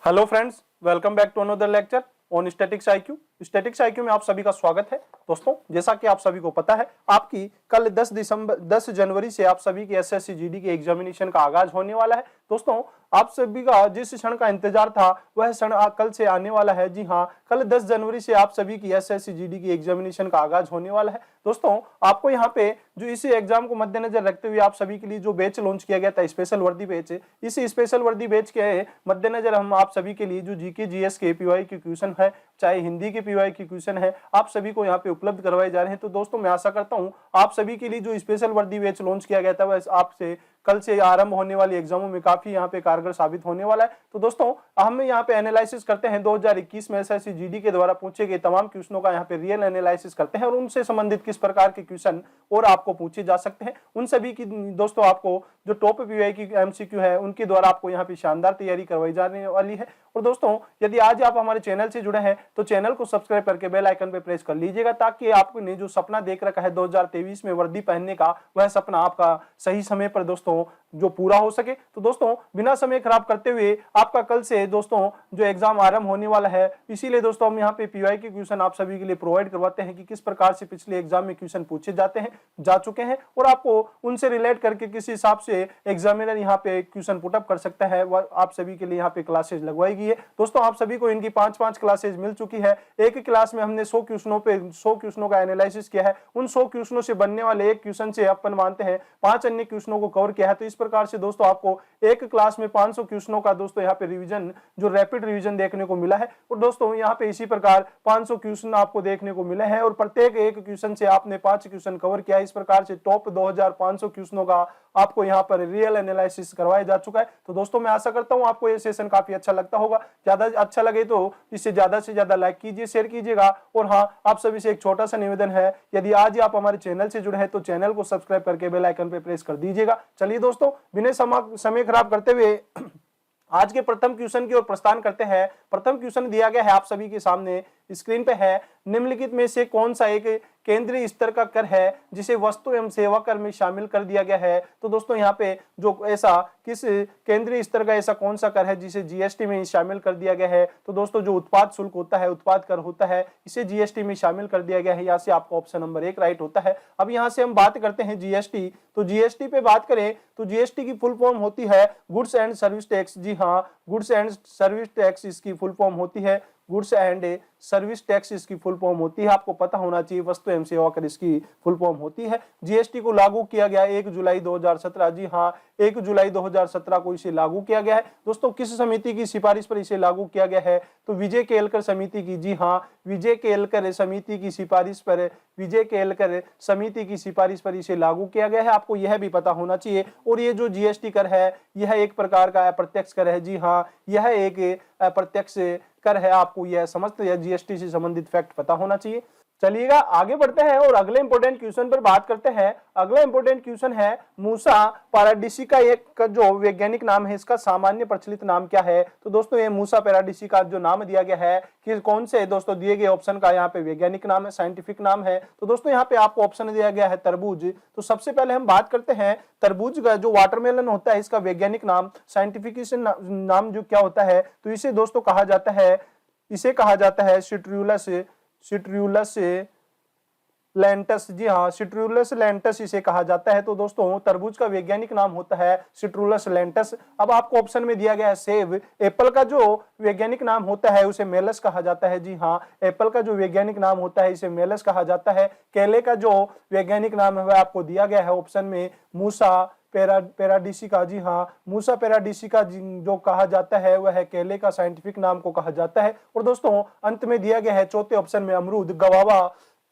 Hello friends, welcome back to another lecture on statics IQ. स्टैटिक्स आईक्यू में आप सभी का स्वागत है। दोस्तों, जैसा कि आप सभी को पता है, आपकी कल 10 जनवरी से आप सभी की एसएससी जीडी के एग्जामिनेशन का आगाज होने वाला है। दोस्तों, आप सभी का जिस क्षण का इंतजार था वह क्षण कल से आने वाला है। जी हाँ, कल 10 जनवरी से आप सभी की एसएससी जीडी की एग्जामिनेशन का आगाज होने वाला है। दोस्तों, आपको यहाँ पे जो इसी एग्जाम को मद्देनजर रखते हुए आप सभी के लिए जो बैच लॉन्च किया गया था, स्पेशल वर्दी बैच, इस स्पेशल वर्दी बैच के मद्देनजर हम आप सभी के लिए जो जीके जीएस के पीवाई के क्वेश्चन है, चाहे हिंदी के पीवाई के क्वेश्चन है, आप सभी को यहाँ पे उपलब्ध करवाए जा रहे हैं। तो दोस्तों, मैं आशा करता हूँ आप सभी के लिए जो स्पेशल वर्दी बैच लॉन्च किया गया था वह आपसे कल से आरंभ होने वाली एग्जामों में काफी यहाँ पे कारगर साबित होने वाला है। तो दोस्तों, हम यहाँ पे एनालिसिस करते हैं 2021 में एसएससी जीडी के द्वारा पूछे गए तमाम क्वेश्चनों का यहाँ पे रियल एनालिसिस करते हैं और उनसे संबंधित किस प्रकार के क्वेश्चन और आपको पूछे जा सकते हैं, उन सभी की दोस्तों आपको जो टॉप पीवाई की एमसीक्यू है उनके द्वारा आपको यहाँ पे शानदार तैयारी करवाई जाने वाली है। और दोस्तों, यदि आज आप हमारे चैनल से जुड़े हैं तो चैनल को सब्सक्राइब करके बेल आइकन पे प्रेस कर लीजिएगा, ताकि आपने जो सपना देख रखा है 2023 में वर्दी पहनने का, वह सपना आपका सही समय पर दोस्तों जो पूरा हो सके। तो दोस्तों, बिना समय खराब करते हुए आपका कल से दोस्तों जो एग्जाम आरंभ होने वाला है, इसीलिए दोस्तों हम यहाँ पे पीवाई के क्वेश्चन आप सभी के लिए प्रोवाइड करवाते हैं कि किस प्रकार से पिछले एग्जाम में क्वेश्चन पूछे जा चुके हैं और आपको उनसे रिलेट करके किस हिसाब से एग्जामिनर यहाँ पे क्वेश्चन पुटअप कर सकता है, वह आप सभी के लिए यहाँ पे क्लासेज लगवाई गई है। दोस्तों, आप सभी को इनकी 5-5 क्लासेज मिल चुकी है। एक क्लास में हमने 100 क्वेश्चनों का एनालिसिस किया है। उन 100 क्वेश्चनों से बनने वाले एक क्वेश्चन से अपन मानते हैं 5 अन्य क्वेश्चनों को कवर किया है। तो इस प्रकार से दोस्तों आपको एक क्लास में 500 क्वेश्चनों का दोस्तों यहाँ पे रिवीजन, जो रैपिड रिवीजन देखने को मिला है। और दोस्तों, यहाँ पे इसी प्रकार 500 क्वेश्चन आपको देखने को मिले हैं और प्रत्येक एक क्वेश्चन से आपने 5 क्वेश्चन कवर किया। इस प्रकार से टॉप 2500 क्वेश्चनों का आपको यहाँ पर रियल एनालिसिस करवाया जा चुका है। तो दोस्तों, मैं आशा करता हूँ आपको ये सेशन काफी अच्छा लगता होगा। ज्यादा अच्छा लगे तो इसे ज्यादा से ज्यादा लाइक कीजिए, शेयर कीजिएगा। और हाँ, आप सभी से एक छोटा सा निवेदन है, यदि आज आप हमारे चैनल से जुड़े हैं तो चैनल को सब्सक्राइब करके बेल आइकन पे प्रेस कर दीजिएगा। चलिए दोस्तों, बिना समय खराब करते हुए आज के प्रथम क्वेश्चन की ओर प्रस्थान करते हैं। प्रथम क्वेश्चन दिया गया है आप सभी के सामने, स्क्रीन पे है। निम्नलिखित में से कौन सा एक केंद्रीय स्तर का कर है जिसे वस्तु एवं सेवा कर में शामिल कर दिया गया है? तो दोस्तों, यहाँ पे जो ऐसा किस केंद्रीय स्तर का ऐसा कौन सा कर है जिसे जीएसटी में शामिल कर दिया गया है? तो दोस्तों, जो उत्पाद शुल्क होता है, उत्पाद कर होता है, इसे जीएसटी में शामिल कर दिया गया है। यहाँ से आपको ऑप्शन नंबर 1 राइट होता है। अब यहाँ से हम बात करते हैं जीएसटी। तो जीएसटी पे बात करें तो जीएसटी की फुल फॉर्म होती है गुड्स एंड सर्विस टैक्स। जी हाँ, गुड्स एंड सर्विस टैक्स इसकी फुल फॉर्म होती है। गुड्स एंड सर्विस टैक्स इसकी फुल फॉर्म होती है। आपको पता होना चाहिए, वस्तु एवं सेवा कर इसकी फुल फॉर्म होती है। जीएसटी को लागू किया गया 1 जुलाई 2017। जी हाँ, 1 जुलाई 2017 को इसे लागू किया गया है। दोस्तों, किस समिति की सिफारिश पर इसे लागू किया गया है? तो विजय केलकर समिति की। जी हाँ, विजय केलकर समिति की सिफारिश पर, विजय केलकर समिति की सिफारिश पर इसे लागू किया गया है। आपको यह भी पता होना चाहिए। और ये जो जीएसटी कर है, यह एक प्रकार का अप्रत्यक्ष कर है। जी हाँ, यह एक अप्रत्यक्ष कर है। आपको यह समस्त या जीएसटी से संबंधित फैक्ट पता होना चाहिए। चलिएगा, आगे बढ़ते हैं और अगले इंपॉर्टेंट क्वेश्चन पर बात करते हैं। अगला इंपॉर्टेंट क्वेश्चन है मूसा पैराडिसिका एक जो वैज्ञानिक नाम है, इसका सामान्य प्रचलित नाम क्या है? तो दोस्तों, ये मूसा पैराडिसिका जो नाम दिया गया है कि कौन से दोस्तों दिए गए ऑप्शन का यहाँ पे वैज्ञानिक नाम है, साइंटिफिक नाम है? तो दोस्तों, यहाँ पे आपको ऑप्शन दिया गया है तरबूज। तो सबसे पहले हम बात करते हैं तरबूज का जो वाटरमेलन होता है, इसका वैज्ञानिक नाम, साइंटिफिकेशन नाम जो क्या होता है? तो इसे दोस्तों कहा जाता है, इसे कहा जाता है सिट्रुलस लेंटस। जी हाँ, सिट्रुलस लेंटस इसे कहा जाता है। तो दोस्तों, तरबूज का वैज्ञानिक नाम होता है सिट्रुलस लेंटस। अब आपको ऑप्शन में दिया गया है सेब। एप्पल का जो वैज्ञानिक नाम होता है उसे मेलस कहा जाता है। जी हाँ, एप्पल का जो वैज्ञानिक नाम होता है इसे मेलस कहा जाता है। केले का जो वैज्ञानिक नाम है वह आपको दिया गया है ऑप्शन में मूसा पैराडिसिका। जी हाँ, मूसा पैराडिसिका जो कहा जाता है वह केले का साइंटिफिक नाम को कहा जाता है। और दोस्तों, अंत में दिया गया है चौथे ऑप्शन में अमरूद, गवावा।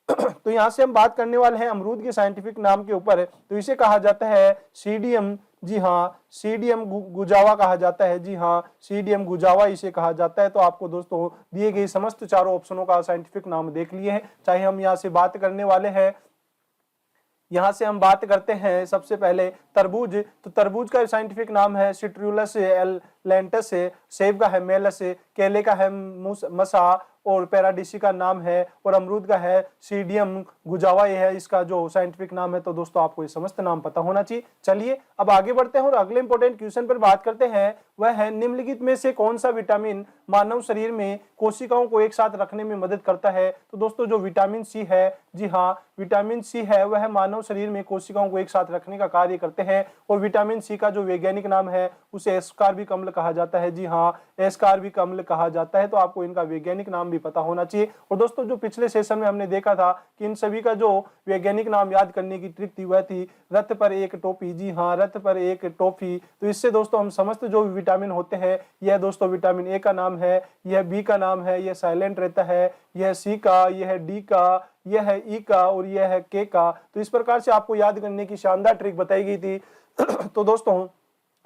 तो यहां से हम बात करने वाले हैं अमरूद के साइंटिफिक नाम के ऊपर। तो इसे कहा जाता है सीडियम। जी हाँ, सीडियम गुजावा कहा जाता है। जी हाँ, सीडियम गुजावा इसे कहा जाता है। तो आपको दोस्तों दिए गए समस्त चारों ऑप्शनों का साइंटिफिक नाम देख लिए हैं। चाहे हम यहाँ से बात करने वाले हैं, यहां से हम बात करते हैं सबसे पहले तरबूज। तो तरबूज का साइंटिफिक नाम है सिट्रुलस लेंटस, सेब का है मेलस, केले का है मसा और पैराडिसी का नाम है, और अमरूद का है सीडियम गुजावा, ये है इसका जो साइंटिफिक नाम है। तो दोस्तों आपको ये समस्त नाम पता होना चाहिए। चलिए अब आगे बढ़ते हैं और अगले इंपॉर्टेंट क्वेश्चन पर बात करते हैं। वह है निम्नलिखित में से कौन सा विटामिन मानव शरीर में कोशिकाओं को एक साथ रखने में मदद करता है। तो दोस्तों जो विटामिन सी है, जी हाँ विटामिन सी है, वह मानव शरीर में कोशिकाओं को एक साथ रखने का कार्य करते हैं। और विटामिन सी का जो वैज्ञानिक नाम है उसे एस्कॉर्बिक अम्ल कहा जाता है। जी हाँ एस्कॉर्बिक अम्ल कहा जाता है। तो आपको इनका वैज्ञानिक नाम भी पता होना चाहिए। और दोस्तों जो पिछले सेशन में हमने देखा था कि इन सभी का जो वैज्ञानिक नाम याद करने की ट्रिक थी वह थी रथ पर एक टोपी। जी हाँ रथ पर एक टोपी। तो इससे दोस्तों हम समस्त जो विटामिन होते हैं, यह दोस्तों विटामिन ए का नाम है, यह बी का नाम है, यह साइलेंट रहता है, यह सी का, यह है डी का, यह है ई का और यह है के का। तो इस प्रकार से आपको याद करने की शानदार ट्रिक बताई गई थी। तो दोस्तों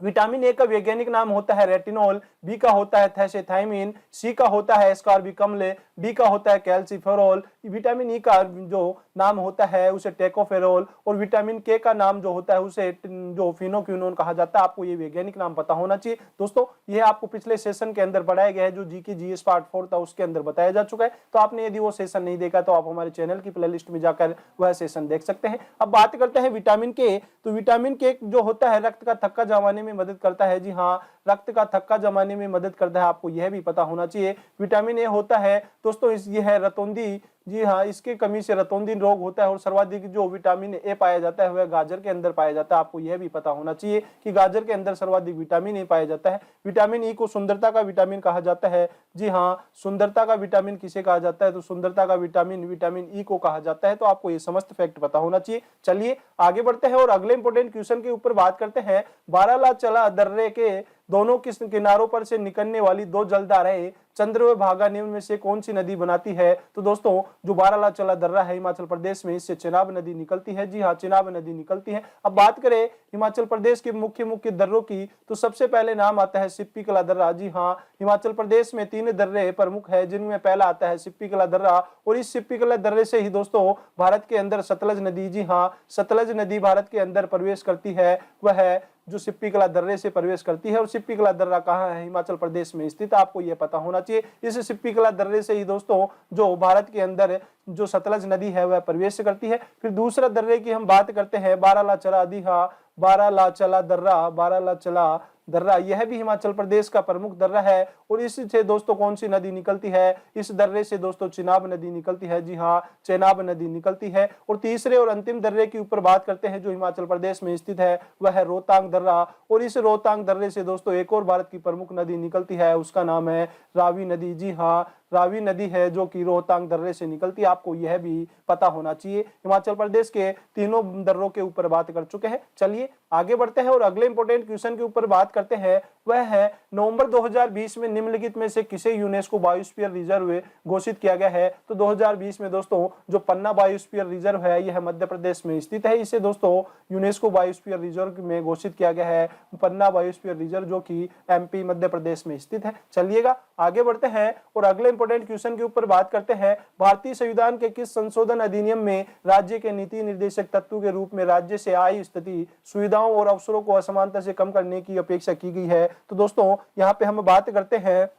विटामिन ए का वैज्ञानिक नाम होता है रेटिनॉल, बी का होता है थैसेथाइमिन, सी का होता है एस्कॉर्बिक अम्ल, डी का होता है कैल्सिफेरॉल, विटामिन ई का जो नाम होता है उसे टेकोफेरॉल, और विटामिन के का नाम जो होता है उसे जो फिनोक्विनोन कहा जाता है। आपको ये वैज्ञानिक नाम पता होना चाहिए। दोस्तों ये आपको पिछले सेशन के अंदर पढ़ाया गया है, जो जीके जीएस पार्ट 4 था उसके अंदर बताया जा चुका है। तो आपने यदि वो सेशन नहीं देखा तो आप हमारे चैनल की प्लेलिस्ट में जाकर वह सेशन देख सकते हैं। अब बात करते हैं विटामिन के। तो विटामिन के जो होता है रक्त का थक्का जमाने में मदद करता है। जी हाँ रक्त का थक्का जमाने में मदद करता है, आपको यह भी पता होना चाहिए। विटामिन ए होता है दोस्तों ये है रतौंधी। जी हाँ इसकी कमी से रतौंधी रोग होता है, और सर्वाधिक जो विटामिन ए पाया जाता है वह गाजर के अंदर पाया जाता है। आपको यह भी पता होना चाहिए कि गाजर के अंदर सर्वाधिक विटामिन ए पाया जाता है। विटामिन ई को सुंदरता का विटामिन कहा जाता है। जी हाँ सुंदरता का विटामिन किसे कहा जाता है, तो सुंदरता का विटामिन विटामिन ई को कहा जाता है। तो आपको ये समस्त फैक्ट पता होना चाहिए। चलिए आगे बढ़ते हैं और अगले इंपॉर्टेंट क्वेश्चन के ऊपर बात करते हैं। बारालाचला दर्रे के दोनों किनारों पर से निकलने वाली दो जलधाराएं चंद्र व भागा निम्न में से कौन सी नदी बनाती है। तो दोस्तों जो बारालाचला दर्रा है हिमाचल प्रदेश में, इससे चेनाब नदी निकलती है। जी हाँ चेनाब नदी निकलती है। अब बात करें हिमाचल प्रदेश के मुख्य दर्रों की, तो सबसे पहले नाम आता है सिप्पी कला दर्रा। जी हाँ हिमाचल प्रदेश में 3 दर्रे प्रमुख है, जिनमें पहला आता है सिप्पी कला दर्रा, और इस सिप्पी कला दर्रे से ही दोस्तों भारत के अंदर सतलज नदी, जी हाँ सतलज नदी भारत के अंदर प्रवेश करती है। वह जो सिप्पी कला दर्रे से प्रवेश करती है, और सिप्पी कला दर्रा कहाँ है, हिमाचल प्रदेश में स्थित। आपको यह पता होना चाहिए। इस सिप्पी कला दर्रे से ही दोस्तों जो भारत के अंदर जो सतलज नदी है वह प्रवेश करती है। फिर दूसरा दर्रे की हम बात करते हैं बारालाचला। जी हाँ बारालाचला दर्रा, बारालाचला दर्रा यह भी हिमाचल प्रदेश का प्रमुख दर्रा है, और इससे दोस्तों कौन सी नदी निकलती है, इस दर्रे से दोस्तों चेनाब नदी निकलती है। जी हाँ चेनाब नदी निकलती है। और तीसरे और अंतिम दर्रे के ऊपर बात करते हैं जो हिमाचल प्रदेश में स्थित है, वह है रोहतांग दर्रा, और इस रोहतांग दर्रे से दोस्तों एक और भारत की प्रमुख नदी निकलती है, उसका नाम है रावी नदी। जी हाँ रावी नदी है जो कि रोहतांग दर्रे से निकलती है। आपको यह भी पता होना चाहिए। हिमाचल प्रदेश के तीनों दर्रों के ऊपर बात कर चुके हैं। चलिए आगे बढ़ते हैं और अगले इंपॉर्टेंट क्वेश्चन के ऊपर बात करते हैं। वह है नवंबर 2020 में निम्नलिखित में से किसे यूनेस्को बायोस्फीयर रिजर्व घोषित किया गया है। तो 2020 में दोस्तों जो पन्ना बायोस्फीयर रिजर्व है यह मध्य प्रदेश में स्थित है। इसे दोस्तों यूनेस्को बायोस्फीयर रिजर्व में घोषित किया गया है, पन्ना बायोस्फीयर रिजर्व, जो कि एमपी मध्य प्रदेश में स्थित है। चलिएगा आगे बढ़ते हैं और अगले इंपॉर्टेंट क्वेश्चन के ऊपर बात करते हैं। भारतीय संविधान के किस संशोधन अधिनियम में राज्य के नीति निर्देशक तत्व के रूप में राज्य से आय, स्थिति, सुविधाओं और अवसरों को असमानता से कम करने की अपेक्षा की गई है। तो दोस्तों यहाँ पे हम बात करते हैं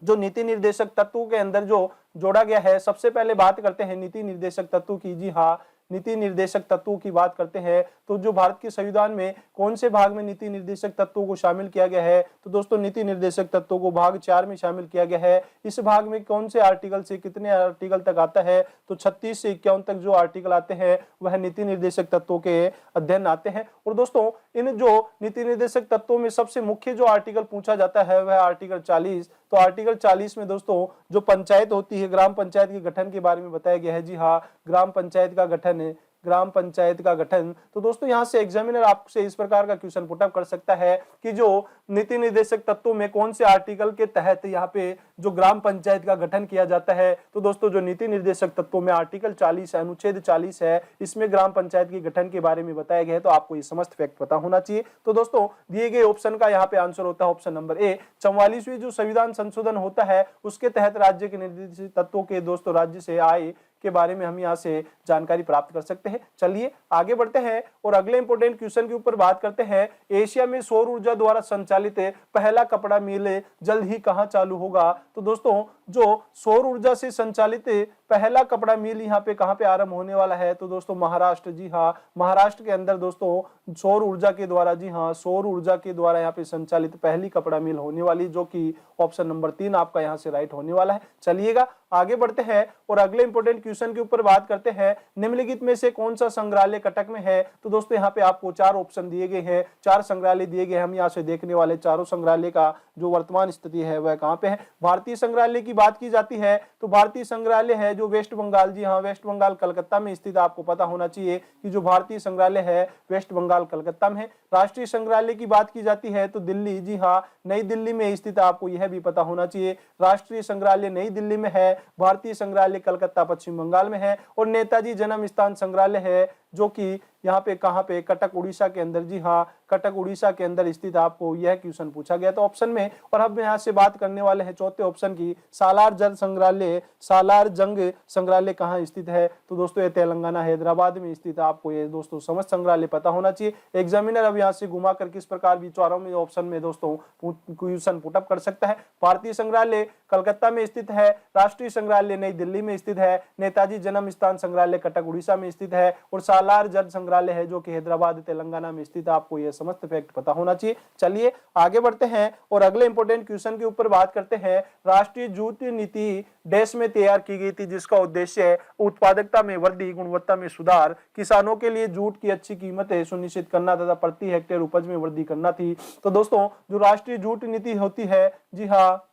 जो नीति निर्देशक तत्व के अंदर जो जोड़ा गया है। सबसे पहले बात करते हैं नीति निर्देशक तत्व की। जी हाँ नीति निर्देशक तत्वों की बात करते हैं तो जो भारत के संविधान में कौन से भाग में नीति निर्देशक तत्वों को शामिल किया गया है। तो दोस्तों नीति निर्देशक तत्वों को भाग 4 में शामिल किया गया है। इस भाग में कौन से आर्टिकल से कितने आर्टिकल तक आता है, तो 36 से 51 तक जो आर्टिकल आते हैं वह नीति निर्देशक तत्वों के अध्ययन आते हैं। और दोस्तों इन जो नीति निर्देशक तत्वों में सबसे मुख्य जो आर्टिकल पूछा जाता है वह आर्टिकल 40। तो आर्टिकल 40 में दोस्तों जो पंचायत होती है, ग्राम पंचायत के गठन के बारे में बताया गया है। जी हाँ ग्राम पंचायत का गठन है, ग्राम पंचायत का गठन। तो दोस्तों यहाँ से एग्जामिनर आपसे इस प्रकार का क्वेश्चन पुटअप कर सकता है कि जो नीति निर्देशक तत्वों में कौन से आर्टिकल के तहत यहाँ पे जो ग्राम पंचायत का गठन किया जाता है। तो दोस्तों जो नीति निर्देशक तत्वों में आर्टिकल 40 है, अनुच्छेद 40 है, इसमें ग्राम पंचायत के गठन के बारे में बताया गया है। तो आपको ये समस्त फैक्ट पता होना चाहिए। तो दोस्तों दिए गए ऑप्शन का यहाँ पे आंसर होता है ऑप्शन नंबर ए। 44वीं जो संविधान संशोधन होता है उसके तहत राज्य के निर्देशित तत्वों के दोस्तों राज्य से आय के बारे में हम यहाँ से जानकारी प्राप्त कर सकते हैं। चलिए आगे बढ़ते हैं और अगले इंपॉर्टेंट क्वेश्चन के ऊपर बात करते हैं। एशिया में सौर ऊर्जा द्वारा संचालित पहला कपड़ा मिल जल्द ही कहां चालू होगा। तो दोस्तों जो सौर ऊर्जा से संचालित पहला कपड़ा मिल यहाँ पे कहाँ पे आरंभ होने वाला है, तो दोस्तों महाराष्ट्र, जी हाँ महाराष्ट्र के अंदर दोस्तों सौर ऊर्जा के द्वारा, जी हाँ सौर ऊर्जा के द्वारा यहाँ पे संचालित पहली कपड़ा मिल होने वाली, जो कि ऑप्शन नंबर 3 आपका यहाँ से राइट होने वाला है। चलिएगा आगे बढ़ते हैं और अगले इंपॉर्टेंट क्वेश्चन के ऊपर बात करते हैं। निम्नलिखित में से कौन सा संग्रहालय कटक में है, तो दोस्तों यहाँ पे आपको 4 ऑप्शन दिए गए हैं, 4 संग्रहालय दिए गए। हम यहाँ से देखने वाले चारों संग्रहालय का जो वर्तमान स्थिति है वह कहाँ पे है। भारतीय संग्रहालय की बात की जाती है तो भारतीय संग्रहालय है जो वेस्ट बंगाल, जी हाँ वेस्ट बंगाल कलकत्ता में स्थित, आपको पता होना चाहिए कि जो भारतीय संग्रहालय है वेस्ट बंगाल कलकत्ता में है। राष्ट्रीय संग्रहालय की बात की जाती है तो दिल्ली, जी हाँ नई दिल्ली में स्थित, आपको यह भी पता होना चाहिए राष्ट्रीय संग्रहालय नई दिल्ली में है। भारतीय संग्रहालय कलकत्ता पश्चिम बंगाल में है। और नेताजी जन्म स्थान संग्रहालय है जो कि यहाँ पे कहाँ पे, कटक उड़ीसा के अंदर, जी हाँ कटक उड़ीसा के अंदर स्थित, आपको यह क्वेश्चन पूछा गया था ऑप्शन में। और अब यहाँ से बात करने वाले हैं चौथे ऑप्शन की, सालार जंग संग्रहालय, सालार जंग संग्रहालय कहाँ स्थित है, तो दोस्तों ये तेलंगाना हैदराबाद में स्थित है। आपको ये दोस्तों समस्त संग्रहालय पता होना चाहिए। एग्जामिनर अब यहाँ से घुमा कर किस प्रकार भी चारों में ऑप्शन में दोस्तों क्वेश्चन पुटअप कर सकता है। भारतीय संग्रहालय कलकत्ता में स्थित है, राष्ट्रीय संग्रहालय नई दिल्ली में स्थित है, नेताजी जन्म स्थान संग्रहालय कटक उड़ीसा में स्थित है, और सालार जंग संग्रहालय है जो कि हैदराबाद तेलंगाना में स्थित है। आपको यह समस्त फैक्ट पता होना चाहिए। चलिए आगे बढ़ते हैं और अगले इंपॉर्टेंट क्वेश्चन के ऊपर बात करते हैं। राष्ट्रीय जूट नीति देश में तैयार की गई थी जिसका उद्देश्य उत्पादकता में वृद्धि, गुणवत्ता में सुधार, किसानों के लिए जूट की अच्छी कीमतें सुनिश्चित करना तथा प्रति हेक्टेयर उपज में वृद्धि करना थी। तो दोस्तों जो राष्ट्रीय जूट नीति होती है, जी हाँ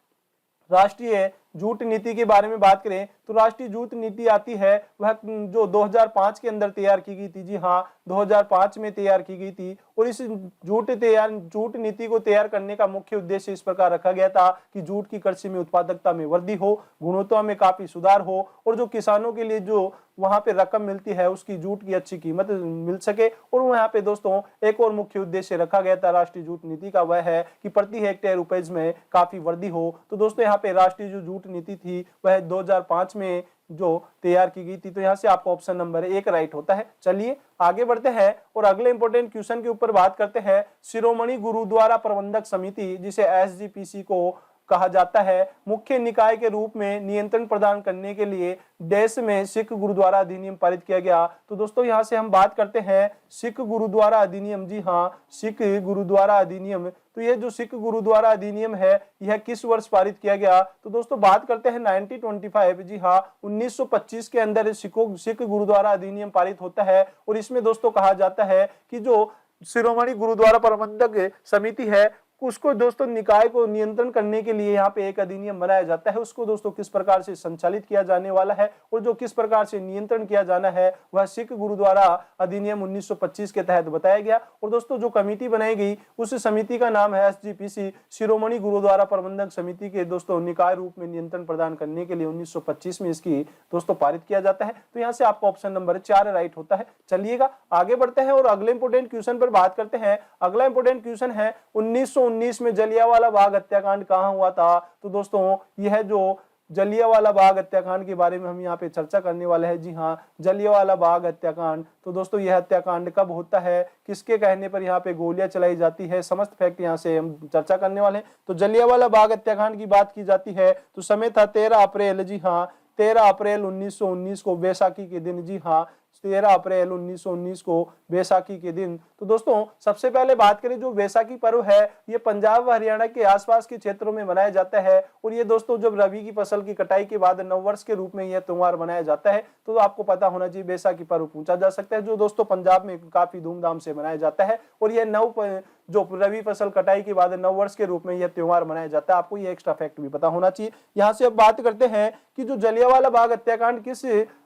राष्ट्रीय जूट नीति के बारे में बात करें तो राष्ट्रीय जूट नीति आती है वह जो 2005 के अंदर तैयार की गई थी, जी हाँ 2005 में तैयार की गई थी। और इस जूट नीति को तैयार करने का मुख्य उद्देश्य इस प्रकार रखा गया था कि जूट की कृषि में उत्पादकता में वृद्धि हो, गुणवत्ता में काफी सुधार हो, और जो किसानों के लिए जो वहां पे रकम मिलती है उसकी जूट की अच्छी कीमत मिल सके। और वहां पे दोस्तों एक और मुख्य उद्देश्य रखा गया था राष्ट्रीय जूट नीति का, वह है कि प्रति हेक्टेयर उपज में काफी वृद्धि हो। तो दोस्तों यहाँ पे राष्ट्रीय जो जूट नीति थी वह 2005 में जो तैयार की गई थी। तो यहाँ से आपका ऑप्शन नंबर 1 राइट होता है। चलिए आगे बढ़ते हैं और अगले इंपॉर्टेंट क्वेश्चन के ऊपर बात करते हैं। शिरोमणि गुरुद्वारा प्रबंधक समिति जिसे SGPC को कहा जाता है, मुख्य निकाय के रूप में नियंत्रण प्रदान करने के लिए देश में सिख गुरुद्वारा अधिनियम पारित किया गया। तो दोस्तों यहाँ से हम बात करते हैं सिख गुरुद्वारा अधिनियम, जी हाँ सिख गुरुद्वारा अधिनियम। तो ये जो सिख गुरुद्वारा अधिनियम है यह किस वर्ष पारित किया गया, तो दोस्तों बात करते हैं 1925, जी हाँ 1925 के अंदर सिख गुरुद्वारा अधिनियम पारित होता है। और इसमें दोस्तों कहा जाता है कि जो शिरोमणि गुरुद्वारा प्रबंधक समिति है उसको दोस्तों निकाय को नियंत्रण करने के लिए यहाँ पे एक अधिनियम बनाया जाता है। उसको दोस्तों किस प्रकार से संचालित किया जाने वाला है और जो किस प्रकार से नियंत्रण किया जाना है वह सिख गुरुद्वारा अधिनियम 1925 के तहत बताया गया। और दोस्तों जो कमेटी बनाई गई उस समिति का नाम है SGPC, शिरोमणि गुरुद्वारा प्रबंधक समिति के दोस्तों निकाय रूप में नियंत्रण प्रदान करने के लिए 1925 में इसकी दोस्तों पारित किया जाता है। तो यहाँ से आपका ऑप्शन नंबर 4 राइट होता है। चलिएगा आगे बढ़ते हैं और अगले इंपोर्टेंट क्वेश्चन पर बात करते हैं। अगला इंपोर्टेंट क्वेश्चन है 1919 में जलियांवाला बाग हत्याकांड कहां हुआ था। तो दोस्तों यह जो जलियांवाला बाग हत्याकांड के बारे में हम यहाँ पे चर्चा करने वाले हैं। जी हाँ जलियांवाला बाग हत्याकांड, तो दोस्तों यह हत्याकांड कब होता है, किसके कहने पर यहाँ पे गोलियां चलाई जाती है, समस्त फैक्ट यहाँ से हम चर्चा करने वाले हैं। तो जलियांवाला बाग हत्याकांड की बात की जाती है तो समय था 13 अप्रैल, जी हाँ 13 अप्रैल 1919 को बैसाखी के दिन, जी हाँ 13 अप्रैल 1919 को बैसाखी के दिन। तो दोस्तों सबसे पहले बात करें जो बैसाखी पर्व है ये पंजाब व हरियाणा के आसपास के क्षेत्रों में मनाया जाता है। और ये दोस्तों जब रबी की फसल की कटाई के बाद नववर्ष के रूप में यह त्योहार मनाया जाता है। तो आपको पता होना चाहिए बैसाखी पर्व पूछा जा सकता है जो दोस्तों पंजाब में काफी धूमधाम से मनाया जाता है। और यह जो रबी फसल कटाई के बाद नववर्ष के रूप में यह त्योहार मनाया जाता है। आपको यह एक्स्ट्रा फैक्ट भी पता होना चाहिए। यहाँ से अब बात करते हैं कि जो जलियांवाला बाग हत्याकांड किस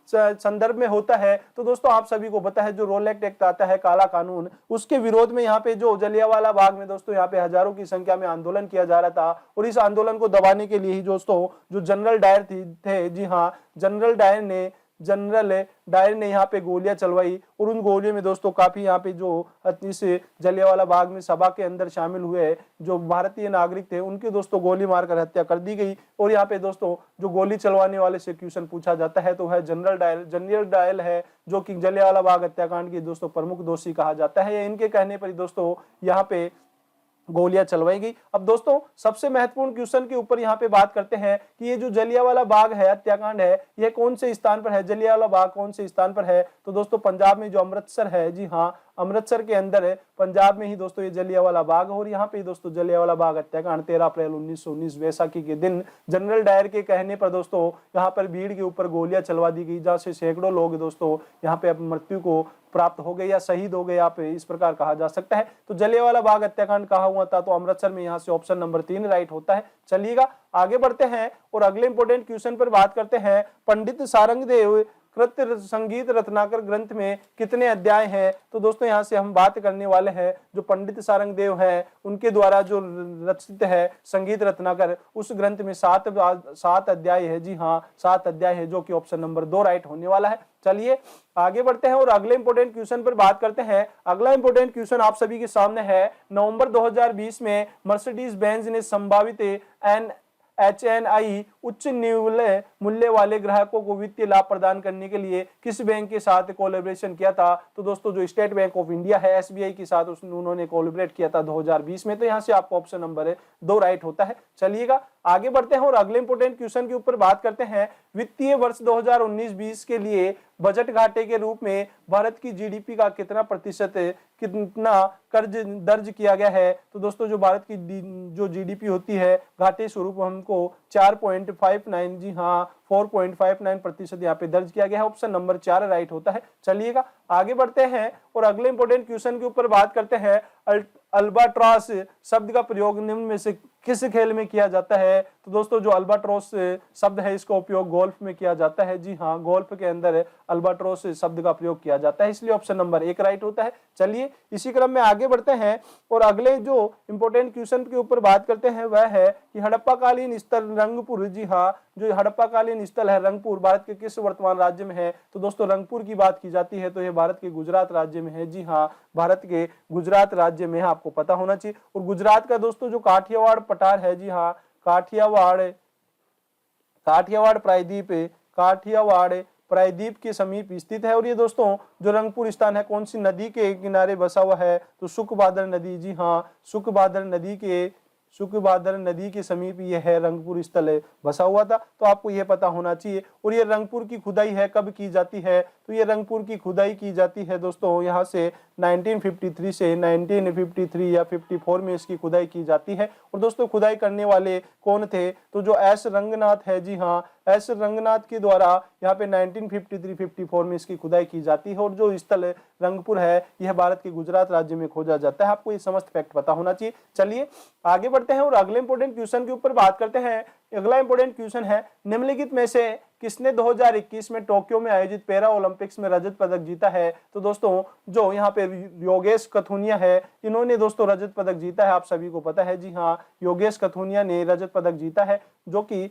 संदर्भ में होता है। तो दोस्तों आप सभी को पता है जो रोलेक्ट एक्ट आता है, काला कानून, उसके विरोध में यहाँ पे जो जलियांवाला बाग में दोस्तों यहाँ पे हजारों की संख्या में आंदोलन किया जा रहा था। और इस आंदोलन को दबाने के लिए ही दोस्तों जो जनरल डायर थे, जी हाँ जनरल डायर ने यहाँ पे गोलियां चलवाई। और उन गोलियों में दोस्तों काफी यहाँ पे जो इस जलियांवाला बाग में सभा के अंदर शामिल हुए जो भारतीय नागरिक थे उनकी दोस्तों गोली मारकर हत्या कर दी गई। और यहाँ पे दोस्तों जो गोली चलवाने वाले से क्वेश्चन पूछा जाता है तो है जनरल डायल है जो कि जलियांवाला बाग हत्याकांड के दोस्तों प्रमुख दोषी कहा जाता है। इनके कहने पर दोस्तों यहाँ पे गोलियां चलवाई गई। अब दोस्तों सबसे महत्वपूर्ण क्वेश्चन के ऊपर यहाँ पे बात करते हैं कि ये जो जलियांवाला बाग है, हत्याकांड है, ये कौन से स्थान पर है, जलियांवाला बाग कौन से स्थान पर है? तो दोस्तों पंजाब में जो अमृतसर है, जी हाँ अमृतसर के अंदर है, पंजाब में ही दोस्तों ये जलियांवाला बाग है। और यहाँ पे दोस्तों जलियांवाला बाग हत्याकांड 13 अप्रैल 1919 वैसाखी के दिन जनरल डायर के कहने पर दोस्तों यहाँ पर भीड़ के ऊपर गोलियां चलवा दी गई, जहाँ से सैकड़ों लोग दोस्तों यहाँ पे मृत्यु को प्राप्त हो गए या शहीद हो गए, यहाँ पे इस प्रकार कहा जा सकता है। तो जलियांवाला बाग हत्याकांड कहाँ हुआ था? तो अमृतसर में। यहाँ से ऑप्शन नंबर 3 राइट होता है। चलिएगा आगे बढ़ते हैं और अगले इंपोर्टेंट क्वेश्चन पर बात करते हैं। पंडित सारंगदेव कृत संगीत रत्नाकर ग्रंथ में कितने अध्याय हैं? तो दोस्तों यहाँ से हम बात करने वाले हैं जो पंडित सारंगदेव हैं उनके द्वारा जो रचित है संगीत रत्नाकर, उस ग्रंथ में 7 अध्याय है। जी हाँ 7 अध्याय है, जो कि ऑप्शन नंबर 2 राइट होने वाला है। चलिए आगे बढ़ते हैं और अगले इंपोर्टेंट क्वेश्चन पर बात करते हैं। अगला इंपोर्टेंट क्वेश्चन आप सभी के सामने है। नवंबर 2020 में मर्सिडीज बेंज ने संभावित HNI उच्च मूल्य वाले ग्राहकों को वित्तीय लाभ प्रदान करने के लिए किस बैंक के साथ कोलैबोरेशन किया था? तो दोस्तों जो स्टेट बैंक ऑफ इंडिया है SBI के साथ उन्होंने कोलैबोरेट किया था 2020 में। तो यहाँ से आपको ऑप्शन नंबर 2 राइट होता है। चलिएगा आगे बढ़ते हैं और अगले इंपोर्टेंट क्वेश्चन के ऊपर बात करते हैं। वित्तीय वर्ष 2019-20 के लिए बजट घाटे के रूप में भारत की GDP का कितना प्रतिशत कितना कर्ज दर्ज किया गया है? तो दोस्तों जो भारत की जो GDP होती है घाटे स्वरूप हमको 4.59, जी हाँ 4.59% यहाँ पे दर्ज किया गया है। ऑप्शन नंबर 4 राइट होता है। चलिएगा आगे बढ़ते हैं और अगले इंपोर्टेंट क्वेश्चन के ऊपर बात करते हैं। अल्बाट्रॉस शब्द का प्रयोग निम्न में से किस खेल में किया जाता है? तो दोस्तों जो अल्बाट्रॉस शब्द है इसका उपयोग गोल्फ में किया जाता है। जी हाँ गोल्फ के अंदर अल्बाट्रॉस शब्द का प्रयोग किया जाता है, इसलिए ऑप्शन नंबर 1 राइट होता है। चलिए इसी क्रम में आगे बढ़ते हैं और अगले जो इंपोर्टेंट क्वेश्चन के ऊपर बात करते हैं वह है कि हड़प्पा कालीन स्थल रंगपुर, जी हाँ जो हड़प्पा कालीन स्थल है रंगपुर भारत के किस वर्तमान राज्य में है? तो दोस्तों रंगपुर की बात की जाती है तो यह भारत के गुजरात राज्य में है। जी हाँ भारत के गुजरात राज्य में है, आपको पता होना चाहिए। और गुजरात का दोस्तों जो काठियावाड़ पठार है, जी हाँ काठियावाड़ प्रायद्वीप के समीप स्थित है। और ये दोस्तों जो रंगपुर स्थान है कौन सी नदी के किनारे बसा हुआ है? तो सुखभादर नदी, जी हाँ सुखभादर नदी के समीप यह है रंगपुर स्थल बसा हुआ था। तो आपको यह पता होना चाहिए। और ये रंगपुर की खुदाई है कब की जाती है? तो ये रंगपुर की खुदाई की जाती है दोस्तों यहाँ से 1953 से 1953 या 54 में इसकी खुदाई की जाती है। और दोस्तों खुदाई करने वाले कौन थे? तो जो एस रंगनाथ है, जी हाँ एस रंगनाथ के द्वारा यहाँ पे 1953-54 में इसकी खुदाई की जाती है। और जो स्थल रंगपुर है यह भारत के गुजरात राज्य में खोजा जाता है। आपको ये समस्त फैक्ट पता होना चाहिए। चलिए आगे बढ़ते हैं और अगले इंपोर्टेंट क्वेश्चन के ऊपर बात करते हैं। अगला इंपोर्टेंट क्वेश्चन है निम्नलिखित में से किसने 2021 में टोक्यो में आयोजित पैरा ओलंपिक्स में रजत पदक जीता है? तो दोस्तों जो यहाँ पे योगेश कथुनिया है इन्होंने दोस्तों रजत पदक जीता है, आप सभी को पता है। जी हाँ योगेश कथुनिया ने रजत पदक जीता है, जो कि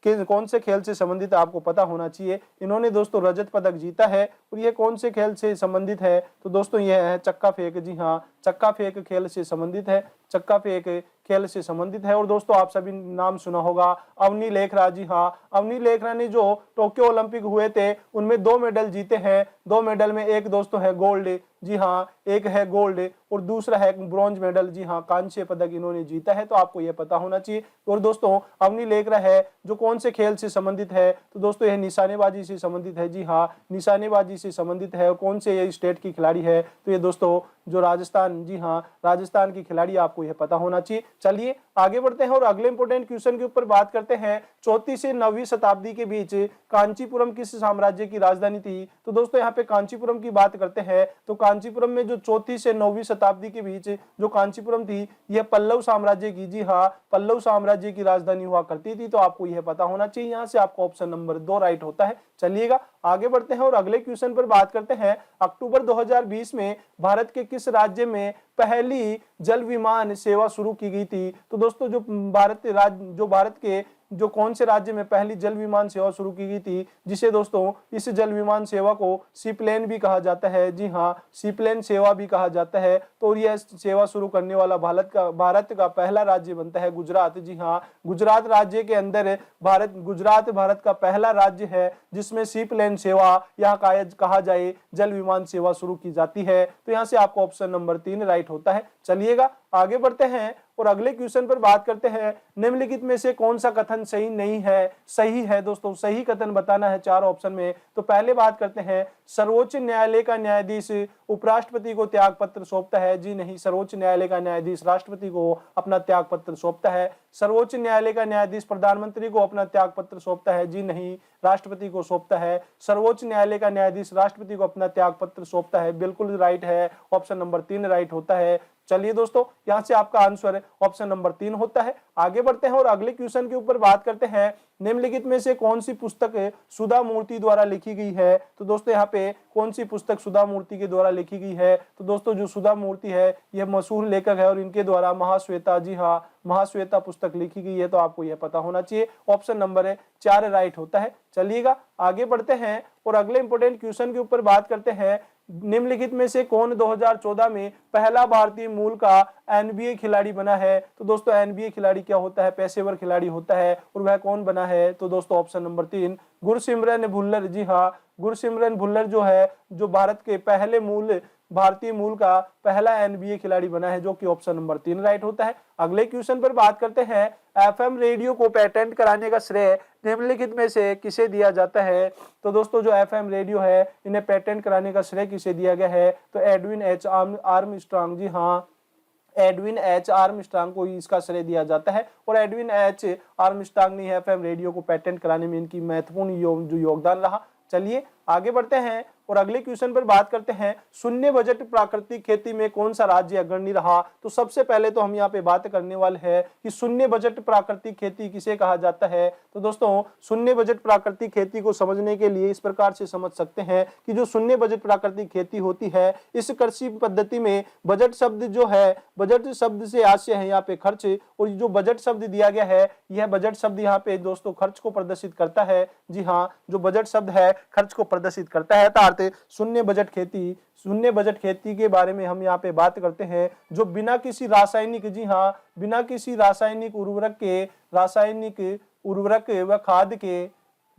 कौन से खेल से संबंधित आपको पता होना चाहिए। इन्होंने दोस्तों रजत पदक जीता है और ये कौन से खेल से संबंधित है? तो दोस्तों यह है चक्का फेंक, जी हाँ चक्का फेंक खेल से संबंधित है, चक्का फेंक खेल से संबंधित है। और दोस्तों आप सभी नाम सुना होगा अवनी लेखरा, जी हाँ अवनी लेखरा ने जो टोक्यो ओलंपिक हुए थे उनमें 2 मेडल जीते हैं। 2 मेडल में एक दोस्तों है गोल्ड, जी हाँ एक है गोल्ड और दूसरा है ब्रॉन्ज मेडल, जी हाँ कांस्य पदक इन्होंने जीता है। तो आपको यह पता होना चाहिए। और दोस्तों अवनी लेखरा है जो कौन से खेल से संबंधित है? तो दोस्तों यह निशानेबाजी से संबंधित है। जी हाँ निशानेबाजी से संबंधित है। और कौन से ये स्टेट की खिलाड़ी है? तो ये दोस्तों जो राजस्थान, जी हाँ राजस्थान की खिलाड़ी, आपको यह पता होना चाहिए। चलिए आगे बढ़ते हैं और अगले इंपोर्टेंट क्वेश्चन के ऊपर बात करते हैं। 4वीं से 9वीं शताब्दी के बीच कांचीपुरम किस साम्राज्य की राजधानी थी? तो दोस्तों यहाँ पे कांचीपुरम की बात करते हैं तो कांचीपुरम में जो 4वीं से 9वीं शताब्दी के बीच जो कांचीपुरम थी यह पल्लव साम्राज्य की, जी हाँ पल्लव साम्राज्य की राजधानी हुआ करती थी। तो आपको यह पता होना चाहिए। यहाँ से आपको ऑप्शन नंबर 2 राइट होता है। चलिएगा आगे बढ़ते हैं और अगले क्वेश्चन पर बात करते हैं। अक्टूबर 2020 में भारत के किस राज्य में पहली जल विमान सेवा शुरू की गई थी? तो दोस्तों जो भारत के जो कौन से राज्य में पहली जल विमान सेवा शुरू की गई थी, जिसे दोस्तों इस जल विमान सेवा को सीप्लेन भी कहा जाता है। जी हाँ, सीप्लेन सेवा भी कहा जाता है। तो यह सेवा शुरू करने वाला भारत का पहला राज्य बनता है गुजरात। जी हाँ, गुजरात राज्य के अंदर गुजरात भारत का पहला राज्य है जिसमें सीप्लेन सेवा या कहा जाए जल विमान सेवा शुरू की जाती है। तो यहाँ से आपका ऑप्शन नंबर 3 राइट होता है। चलिएगा आगे बढ़ते हैं और अगले क्वेश्चन पर बात करते हैं। निम्नलिखित में से कौन सा कथन सही नहीं है? सही है दोस्तों, सही कथन बताना है 4 ऑप्शन में। तो पहले बात करते हैं, सर्वोच्च न्यायालय का न्यायाधीश उपराष्ट्रपति को त्याग पत्र सौंपता है। जी नहीं, सर्वोच्च न्यायालय का न्यायाधीश राष्ट्रपति को अपना त्याग पत्र सौंपता है। सर्वोच्च न्यायालय का न्यायाधीश प्रधानमंत्री को अपना त्याग पत्र सौंपता है। जी नहीं, राष्ट्रपति को सौंपता है। सर्वोच्च न्यायालय का न्यायाधीश राष्ट्रपति को अपना त्याग पत्र सौंपता है। बिल्कुल राइट है, ऑप्शन नंबर 3 राइट होता है। चलिए दोस्तों, यहां से आपका आंसर ऑप्शन नंबर 3 होता है। आगे बढ़ते हैं और अगले क्वेश्चन के ऊपर बात करते हैं। निम्नलिखित में से कौन सी पुस्तक सुधा मूर्ति द्वारा लिखी गई है? तो दोस्तों यहाँ पे कौन सी पुस्तक सुधा मूर्ति के द्वारा लिखी गई है? तो दोस्तों जो सुधा मूर्ति है यह मशहूर लेखक है और इनके द्वारा महाश्वेता, जी हाँ, महाश्वेता पुस्तक लिखी गई है। तो आपको यह पता होना चाहिए, ऑप्शन नंबर 4 राइट होता है। चलिएगा आगे बढ़ते हैं और अगले इंपोर्टेंट क्वेश्चन के ऊपर बात करते हैं। निम्नलिखित में से कौन 2014 में पहला भारतीय मूल का एनबीए खिलाड़ी बना है? तो दोस्तों एनबीए खिलाड़ी क्या होता है? पेशेवर खिलाड़ी होता है। और वह कौन बना है? तो दोस्तों ऑप्शन नंबर 3 गुरसिमरन भुल्लर। जी हाँ, गुरसिमरन भुल्लर जो है, जो भारत के पहले भारतीय मूल का पहला एनबीए खिलाड़ी बना है, जो कि ऑप्शन नंबर 3 राइट होता है। अगले क्वेश्चन पर बात करते हैं। एफएम रेडियो को पेटेंट कराने का श्रेय निम्नलिखित में से किसे दिया जाता है? तो दोस्तों जो एफएम रेडियो है इन्हें पेटेंट कराने का श्रेय किसे दिया गया है? तो एडविन एच आर्मस्ट्रांग। जी हाँ, एडविन एच आर्मस्ट्रांग को इसका श्रेय दिया जाता है। और एडविन एच आर्मस्ट्रांग ने एफएम रेडियो को पेटेंट कराने में इनकी महत्वपूर्ण जो योगदान रहा। चलिए आगे बढ़ते हैं और अगले क्वेश्चन पर बात करते हैं। शून्य बजट प्राकृतिक खेती में कौन सा राज्य अग्रणी रहा? तो सबसे पहले तो हम यहाँ पे बात करने वाले हैं कि शून्य बजट प्राकृतिक खेती किसे कहा जाता है। तो दोस्तों शून्य बजट प्राकृतिक खेती को समझने के लिए इस प्रकार से समझ सकते हैं कि जो शून्य बजट प्राकृतिक खेती होती है, इस कृषि पद्धति में बजट शब्द जो है, बजट शब्द से आशय है यहाँ पे खर्च, और जो बजट शब्द दिया गया है यह बजट शब्द यहाँ पे दोस्तों खर्च को प्रदर्शित करता है। जी हाँ, जो बजट शब्द है खर्च को प्रदर्शित करता है। शून्य बजट खेती के बारे में हम यहाँ पे बात करते हैं, जो बिना किसी रासायनिक, जी हाँ, बिना किसी रासायनिक उर्वरक व खाद के,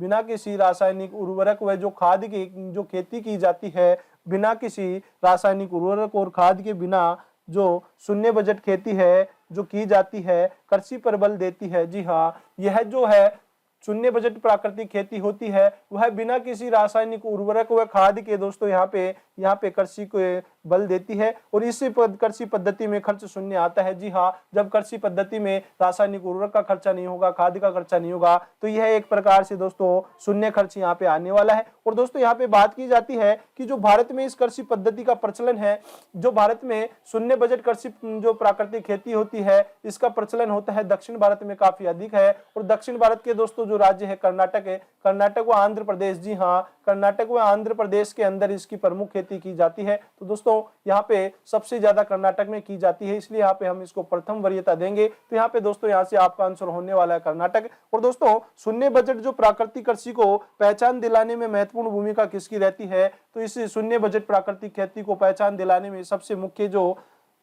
बिना किसी रासायनिक उर्वरक व जो खाद की जो खेती की जाती है, बिना किसी रासायनिक उर्वरक और खाद के बिना जो शून्य बजट खेती है जो की जाती है, कृषि पर बल देती है। जी हाँ, यह जो है शून्य बजट प्राकृतिक खेती होती है वह बिना किसी रासायनिक उर्वरक व खाद के दोस्तों यहाँ पे कृषि को बल देती है, और इस कृषि पद्धति में खर्च शून्य आता है। जी हाँ, जब कृषि पद्धति में रासायनिक उर्वरक का खर्चा नहीं होगा, खाद का खर्चा नहीं होगा, तो यह एक प्रकार से दोस्तों शून्य खर्च यहाँ पे आने वाला है। और दोस्तों यहाँ पे बात की जाती है कि जो भारत में इस कृषि पद्धति का प्रचलन है, जो भारत में शून्य बजट कृषि जो प्राकृतिक खेती होती है इसका प्रचलन होता है दक्षिण भारत में काफी अधिक है। और दक्षिण भारत के दोस्तों जो राज्य है कर्नाटक व आंध्र प्रदेश। जी हाँ, कर्नाटक व आंध्र प्रदेश के अंदर इसकी प्रमुख खेती की जाती है। तो दोस्तों यहाँ पे सबसे ज्यादा कर्नाटक में की जाती है, इसलिए यहाँ पे हम इसको प्रथम वरीयता देंगे। तो यहाँ पे दोस्तों यहाँ से आपका आंसर होने वाला है कर्नाटक। और दोस्तों शून्य बजट जो प्राकृतिक कृषि को पहचान दिलाने में महत्वपूर्ण भूमिका किसकी रहती है? तो इस शून्य बजट प्राकृतिक खेती को पहचान दिलाने में सबसे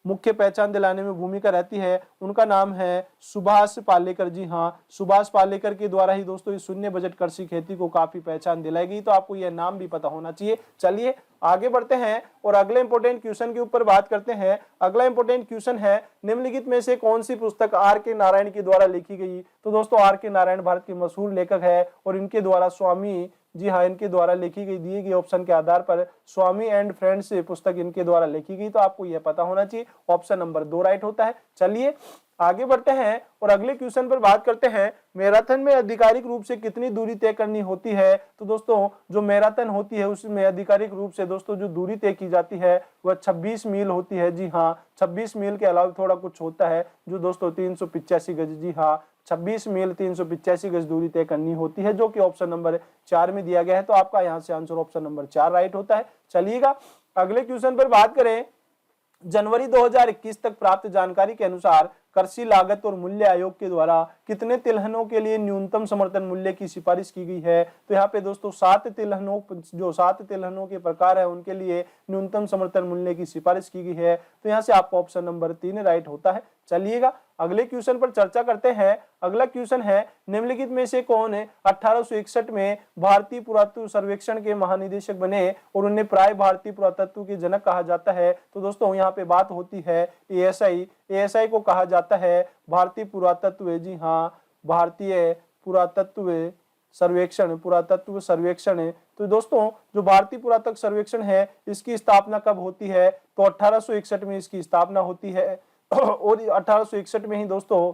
मुख्य पहचान दिलाने में भूमिका रहती है, उनका नाम है सुभाष पालेकर। जी हाँ, सुभाष पालेकर के द्वारा ही दोस्तों इस शून्य बजट कृषि खेती को काफी पहचान दिलाई गई। तो आपको यह नाम भी पता होना चाहिए। चलिए आगे बढ़ते हैं और अगले इंपोर्टेंट क्वेश्चन के ऊपर बात करते हैं। अगला इंपोर्टेंट क्वेश्चन है, निम्नलिखित में से कौन सी पुस्तक आर के नारायण के द्वारा लिखी गई? तो दोस्तों आर के नारायण भारत के मशहूर लेखक है और इनके द्वारा स्वामी, जी हाँ, इनके द्वारा लिखी गई, दिए गए ऑप्शन के आधार पर स्वामी एंड फ्रेंड्स पुस्तक इनके द्वारा लिखी गई। तो आपको यह पता होना चाहिए, ऑप्शन नंबर 2 राइट होता है। चलिए आगे बढ़ते हैं और अगले क्वेश्चन पर बात करते हैं। मैराथन में आधिकारिक रूप से कितनी दूरी तय करनी होती है? तो दोस्तों जो मैराथन होती है उसमें आधिकारिक रूप से दोस्तों जो दूरी तय की जाती है वह 26 मील होती है। जी हाँ, 26 मील के अलावा थोड़ा कुछ होता है जो दोस्तों 385 गज। जी हाँ, 26 मील 385 गज दूरी तय करनी होती है, जो कि ऑप्शन नंबर 4 में दिया गया है। तो आपका यहाँ से आंसर ऑप्शन नंबर 4 राइट होता है। चलिएगा अगले क्वेश्चन पर बात करें। जनवरी 2021 तक प्राप्त जानकारी के अनुसार कृषि लागत और मूल्य आयोग के द्वारा कितने तिलहनों के लिए न्यूनतम समर्थन मूल्य की सिफारिश की गई है? तो यहाँ पे दोस्तों 7 तिलहनों, जो 7 तिलहनों के प्रकार है उनके लिए न्यूनतम समर्थन मूल्य की सिफारिश की गई है। तो यहाँ से आपका ऑप्शन नंबर 3 राइट होता है। चलिएगा अगले क्वेश्चन पर चर्चा करते हैं। अगला क्वेश्चन है, निम्नलिखित में से कौन 1861 में भारतीय पुरातत्व सर्वेक्षण के महानिदेशक बने और उन्हें प्राय भारतीय पुरातत्व के जनक कहा जाता है? तो दोस्तों यहाँ पे बात होती है एएसआई। एएसआई को कहा जाता है भारतीय पुरातत्व, जी हाँ, भारतीय पुरातत्व सर्वेक्षण, पुरातत्व सर्वेक्षण। तो दोस्तों जो भारतीय पुरातत्व सर्वेक्षण है इसकी स्थापना कब होती है? तो 1861 में इसकी स्थापना होती है और 1861 में ही दोस्तों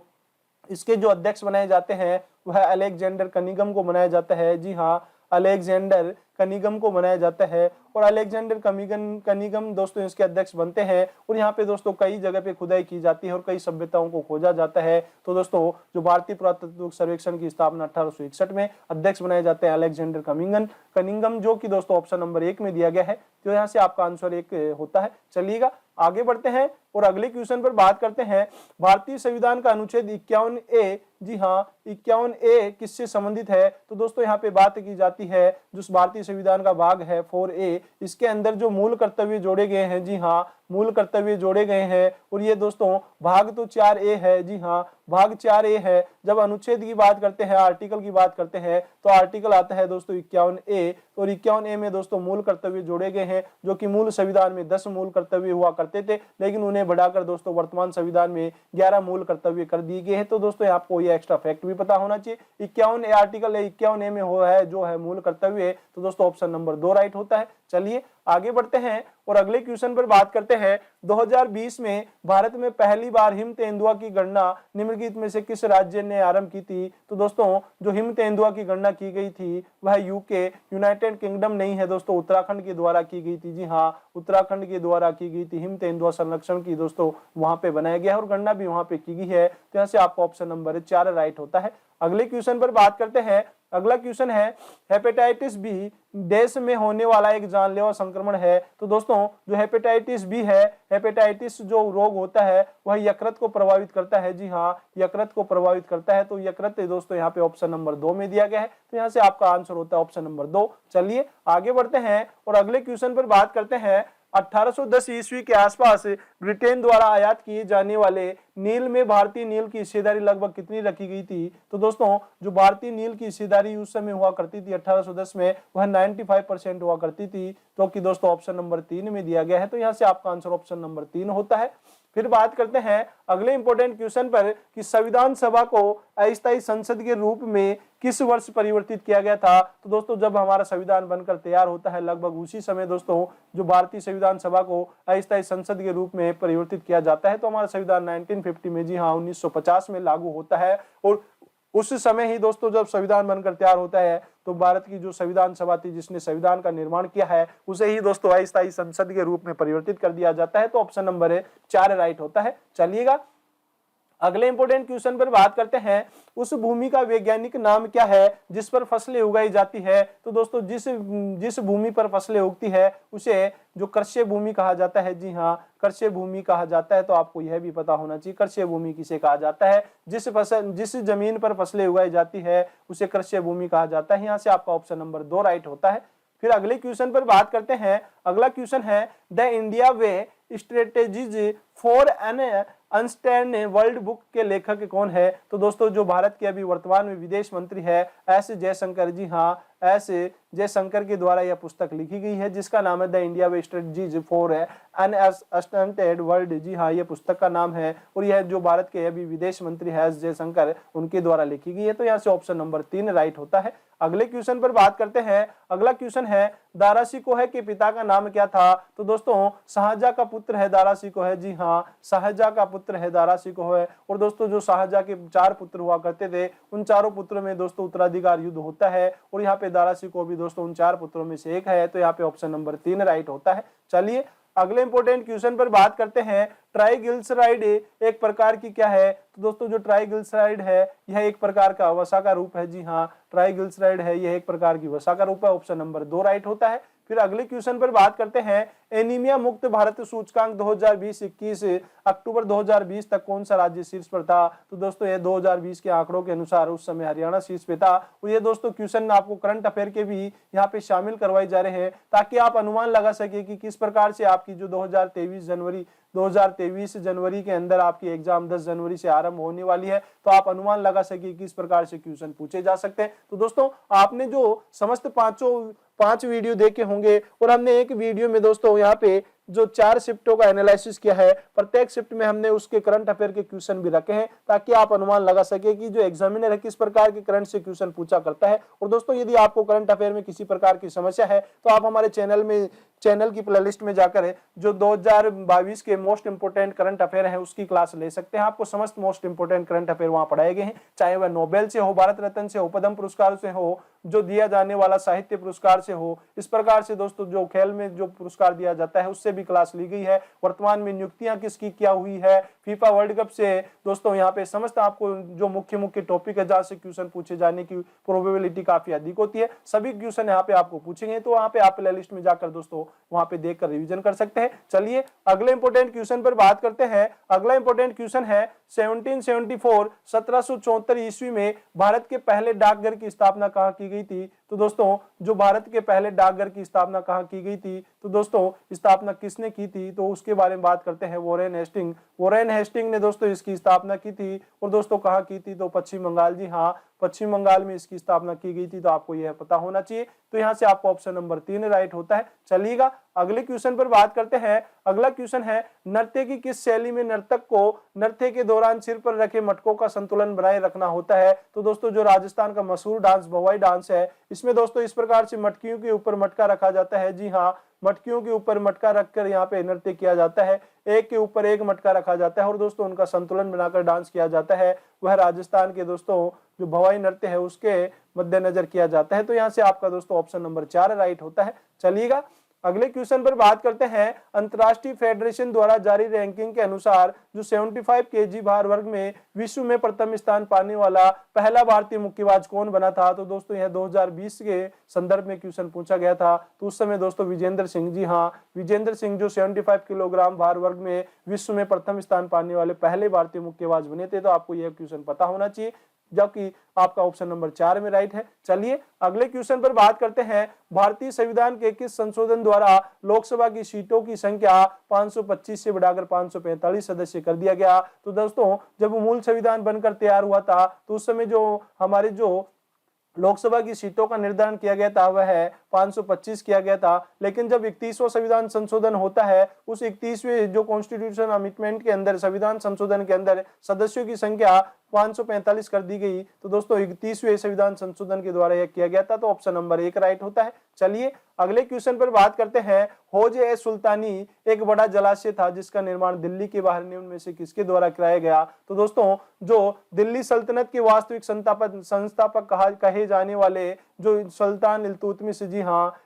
इसके जो अध्यक्ष बनाए जाते हैं वह अलेक्जेंडर कनिंघम को बनाया जाता है। जी हाँ, अलेक्जेंडर कनिंघम को बनाया जाता है और अलेक्जेंडर कनिंघम दोस्तों इसके अध्यक्ष बनते हैं। और यहाँ पे दोस्तों कई जगह पे खुदाई की जाती है और कई सभ्यताओं को खोजा जाता है। तो दोस्तों जो भारतीय पुरातत्व सर्वेक्षण की स्थापना 1861 में, अध्यक्ष बनाए जाते हैं अलेक्जेंडर कनिंघम, जो कि दोस्तों ऑप्शन नंबर 1 में दिया गया है। तो यहाँ से आपका आंसर 1 होता है। चलिएगा आगे बढ़ते हैं और अगले क्वेश्चन पर बात करते हैं। भारतीय संविधान का अनुच्छेद 51A, जी हाँ 51A किससे संबंधित है? तो दोस्तों यहाँ पे बात की जाती है जो भारतीय संविधान का भाग है 4A, इसके अंदर जो मूल कर्तव्य जोड़े गए हैं, जी हाँ मूल कर्तव्य जोड़े गए हैं। और ये दोस्तों भाग तो 4A है, जी हाँ भाग 4A है। जब अनुच्छेद की बात करते हैं, आर्टिकल की बात करते हैं, तो आर्टिकल आता है दोस्तों 51A। और 51A में दोस्तों मूल कर्तव्य जोड़े गए हैं, जो कि मूल संविधान में 10 मूल कर्तव्य हुआ करते थे, लेकिन उन्हें बढ़ाकर दोस्तों वर्तमान संविधान में 11 मूल कर्तव्य कर दिए गए हैं। तो दोस्तों आपको ये एक्स्ट्रा फैक्ट भी पता होना चाहिए। 51A आर्टिकल 51A में हो है जो है मूल कर्तव्य। तो दोस्तों ऑप्शन नंबर 2 राइट होता है। चलिए आगे बढ़ते हैं और अगले क्वेश्चन पर बात करते हैं। 2020 में भारत में पहली बार हिम तेंदुआ की गणना निम्नलिखित में से किस राज्य ने आरंभ की थी? तो दोस्तों जो हिम तेंदुआ की गणना की गई थी वह यूके, यूनाइटेड किंगडम नहीं है दोस्तों, उत्तराखंड के द्वारा की गई थी। जी हाँ उत्तराखंड के द्वारा की गई थी हिम तेंदुआ संरक्षण की दोस्तों वहां पे बनाया गया है और गणना भी वहां पे की गई है। तो यहाँ से आपका ऑप्शन नंबर 4 राइट होता है। अगले क्वेश्चन पर बात करते हैं। अगला क्वेश्चन है, हेपेटाइटिस बी देश में होने वाला एक जानलेवा संक्रमण है। तो दोस्तों जो हेपेटाइटिस बी है, हेपेटाइटिस जो रोग होता है वह यकृत को प्रभावित करता है। जी हाँ यकृत को प्रभावित करता है। तो यकृत दोस्तों यहाँ पे ऑप्शन नंबर 2 में दिया गया है। तो यहाँ से आपका आंसर होता है ऑप्शन नंबर 2। चलिए आगे बढ़ते हैं और अगले क्वेश्चन पर बात करते हैं। 1810 ईस्वी के आसपास ब्रिटेन द्वारा आयात किए जाने वाले नील में भारतीय नील की हिस्सेदारी लगभग कितनी रखी गई थी? तो दोस्तों जो भारतीय नील की हिस्सेदारी उस समय हुआ करती थी 1810 में, वह 95% हुआ करती थी, जो कि दोस्तों ऑप्शन नंबर 3 में दिया गया है। तो यहाँ से आपका आंसर ऑप्शन नंबर 3 होता है। फिर बात करते हैं अगले इंपॉर्टेंट क्वेश्चन पर कि संविधान सभा को अस्थायी संसद के रूप में किस वर्ष परिवर्तित किया गया था? तो दोस्तों जब हमारा संविधान बनकर तैयार होता है लगभग उसी समय दोस्तों जो भारतीय संविधान सभा को अस्थायी संसद के रूप में परिवर्तित किया जाता है। तो हमारा संविधान 1950 में, जी हाँ 1950 में लागू होता है। और उस समय ही दोस्तों जब संविधान बनकर तैयार होता है तो भारत की जो संविधान सभा थी जिसने संविधान का निर्माण किया है उसे ही दोस्तों अस्थायी संसद के रूप में परिवर्तित कर दिया जाता है। तो ऑप्शन नंबर 4 राइट होता है। चलिएगा अगले इंपॉर्टेंट क्वेश्चन पर बात करते हैं। उस भूमि का वैज्ञानिक नाम क्या है जिस पर फसलें उगाई जाती है? तो दोस्तों जिस भूमि पर फसलें उगती है उसे जो कृषि भूमि कहा जाता है। जी हाँ कृषि भूमि कहा जाता है। तो आपको यह भी पता होना चाहिए कृषि भूमि किसे कहा जाता है। जिस जमीन पर फसलें उगाई जाती है उसे कृषि भूमि कहा जाता है। यहाँ से आपका ऑप्शन नंबर 2 राइट होता है। फिर अगले क्वेश्चन पर बात करते हैं। अगला क्वेश्चन है, the India way strategies for an uncertain world book के लेखक कौन है? तो दोस्तों जो भारत के अभी वर्तमान में विदेश मंत्री है एस जयशंकर। जी हाँ एस जयशंकर के द्वारा यह पुस्तक लिखी गई है जिसका नाम है the India way strategies for an uncertain world. जी हाँ ये पुस्तक का नाम है और यह जो भारत के अभी विदेश मंत्री है एस जयशंकर उनके द्वारा लिखी गई है। तो यहाँ से ऑप्शन नंबर 3 राइट होता है। अगले क्वेश्चन पर बात करते हैं। अगला क्वेश्चन है, दारा शिकोह के पिता का नाम क्या था? तो दोस्तों शाहजहां का पुत्र है दारा शिकोह। जी हाँ शाहजहां का पुत्र है दारा शिकोह। और दोस्तों जो शाहजहां के 4 पुत्र हुआ करते थे उन चारों पुत्रों में दोस्तों उत्तराधिकार युद्ध होता है और यहाँ पे दारा शिकोह भी दोस्तों उन 4 पुत्रों में से एक है। तो यहाँ पे ऑप्शन नंबर 3 राइट होता है। चलिए अगले इंपॉर्टेंट क्वेश्चन पर बात करते हैं। ट्राइग्लिसराइड एक प्रकार की क्या है? तो दोस्तों जो ट्राइग्लिसराइड है यह एक प्रकार का वसा का रूप है। जी हाँ ट्राइग्लिसराइड है यह एक प्रकार की वसा का रूप है। ऑप्शन नंबर 2 राइट होता है। फिर अगले क्वेश्चन पर बात करते हैं, एनीमिया मुक्त भारत सूचकांक 2020-21 अक्टूबर 2020 तक कौन सा राज्य शीर्ष पर था? तो दोस्तों ये 2020 के आंकड़ों के अनुसार उस समय हरियाणा शीर्ष पे था। और ये दोस्तों क्वेश्चन आपको करंट अफेयर के भी यहाँ पे शामिल करवाए जा रहे हैं ताकि आप अनुमान लगा सके कि किस प्रकार से आपकी जो 2023 जनवरी के अंदर आपकी एग्जाम 10 जनवरी से आरंभ होने वाली है, तो आप अनुमान लगा सके किस प्रकार से क्वेश्चन पूछे जा सकते हैं। तो दोस्तों आपने जो समस्त पांच वीडियो देखे होंगे और हमने एक वीडियो में दोस्तों यहाँ पे जो 4 शिफ्टों का एनालिसिस किया है, प्रत्येक शिफ्ट में हमने उसके करंट अफेयर के क्वेश्चन भी रखे हैं ताकि आप अनुमान लगा सके कि जो एग्जामिनर है किस प्रकार के करंट से क्वेश्चन पूछा करता है। और दोस्तों यदि आपको करंट अफेयर में किसी प्रकार की समस्या है तो आप हमारे चैनल की प्लेलिस्ट में जाकर जो 2022 के मोस्ट इंपोर्टेंट करंट अफेयर है उसकी क्लास ले सकते हैं। आपको समस्त मोस्ट इंपोर्टेंट करंट अफेयर वहां पढ़ाए गए हैं, चाहे वह नोबेल से हो, भारत रत्न से हो, पद्म पुरस्कार से हो, जो दिया जाने वाला साहित्य पुरस्कार से हो। इस प्रकार से दोस्तों जो खेल में जो पुरस्कार दिया जाता है उससे भी क्लास ली गई है। वर्तमान में नियुक्तियां किसकी क्या हुई है, फीफा वर्ल्ड कप से दोस्तों यहाँ पे समस्त आपको जो मुख्य टॉपिक है जहां से क्वेश्चन पूछे जाने की प्रोबेबिलिटी काफी अधिक होती है, सभी क्वेश्चन यहाँ पे आपको पूछेंगे। तो वहां पे आप प्ले लिस्ट में जाकर दोस्तों वहां पे देखकर रिवीजन कर सकते हैं। चलिए अगले इंपोर्टेंट क्वेश्चन पर बात करते हैं। अगला इंपोर्टेंट क्वेश्चन है 1774 ईस्वी में भारत के पहले डाकघर की स्थापना कहां की गई थी? तो दोस्तों जो भारत के पहले डाकघर की स्थापना कहां की गई थी, तो दोस्तों स्थापना किसने की थी, तो उसके बारे में बात करते हैं। वॉरेन हेस्टिंग ने दोस्तों इसकी स्थापना की थी। और दोस्तों कहां की थी? तो पश्चिम बंगाल। जी हाँ, पश्चिम बंगाल में इसकी स्थापना की गई थी। तो आपको यह पता होना चाहिए। तो यहां से आपको ऑप्शन नंबर 3 राइट होता है। चलिएगा अगले क्वेश्चन पर बात करते हैं। अगला क्वेश्चन है, नृत्य की किस शैली में नर्तक को नृत्य के दौरान सिर पर रखे मटकों का संतुलन बनाए रखना होता है? तो दोस्तों जो राजस्थान का मशहूर डांस भवाई डांस है, इसमें दोस्तों इस प्रकार से मटकियों के ऊपर मटका रखा जाता है। जी हाँ, मटकियों के ऊपर मटका रखकर यहाँ पे नृत्य किया जाता है। एक के ऊपर एक मटका रखा जाता है और दोस्तों उनका संतुलन बनाकर डांस किया जाता है। वह राजस्थान के दोस्तों जो भवाई नृत्य है उसके मद्देनजर किया जाता है। तो यहाँ से आपका दोस्तों ऑप्शन नंबर 4 राइट होता है। चलिएगा अगले क्वेश्चन पर बात करते हैं। अंतरराष्ट्रीय फेडरेशन द्वारा जारी रैंकिंग के अनुसार जो 75 केजी भार वर्ग में विश्व में प्रथम स्थान पाने वाला पहला भारतीय मुक्केबाज कौन बना था? तो दोस्तों यह 2020 के संदर्भ में क्वेश्चन पूछा गया था। तो उस समय दोस्तों विजेंद्र सिंह। जी हाँ, विजेंद्र सिंह जो 75 किलोग्राम भार वर्ग में विश्व में प्रथम स्थान पाने वाले पहले भारतीय मुक्केबाज बने थे। तो आपको यह क्वेश्चन पता होना चाहिए, जबकि आपका ऑप्शन नंबर 4 में राइट है। चलिए अगले क्वेश्चन पर बात करते हैं। भारतीय संविधान के किस संशोधन द्वारा लोकसभा की सीटों की संख्या 525 से बढ़ाकर 545 सदस्य कर दिया गया? तो दोस्तों जब मूल संविधान बनकर तैयार हुआ था तो उस समय जो हमारे जो लोकसभा की सीटों का निर्धारण किया गया था वह 525 किया गया था। लेकिन जब 31वां संविधान संशोधन होता है, उस 31वें जो कॉन्स्टिट्यूशन अमेंडमेंट के अंदर संविधान संशोधन के अंदर सदस्यों की संख्या 545 कर दी गई। तो दोस्तों 31वें संविधान संशोधन के द्वारा यह किया गया था। तो ऑप्शन नंबर 1 राइट होता है। चलिए अगले क्वेश्चन पर बात करते हैं। हौज-ए-सुल्तानी एक बड़ा जलाशय था जिसका निर्माण दिल्ली के बाहर निम्न में से किसके द्वारा कराया गया? तो दोस्तों जो दिल्ली सल्तनत के वास्तविक संस्थापक कहे जाने वाले जो सुल्तान इल्तुतमिश, जी हाँ,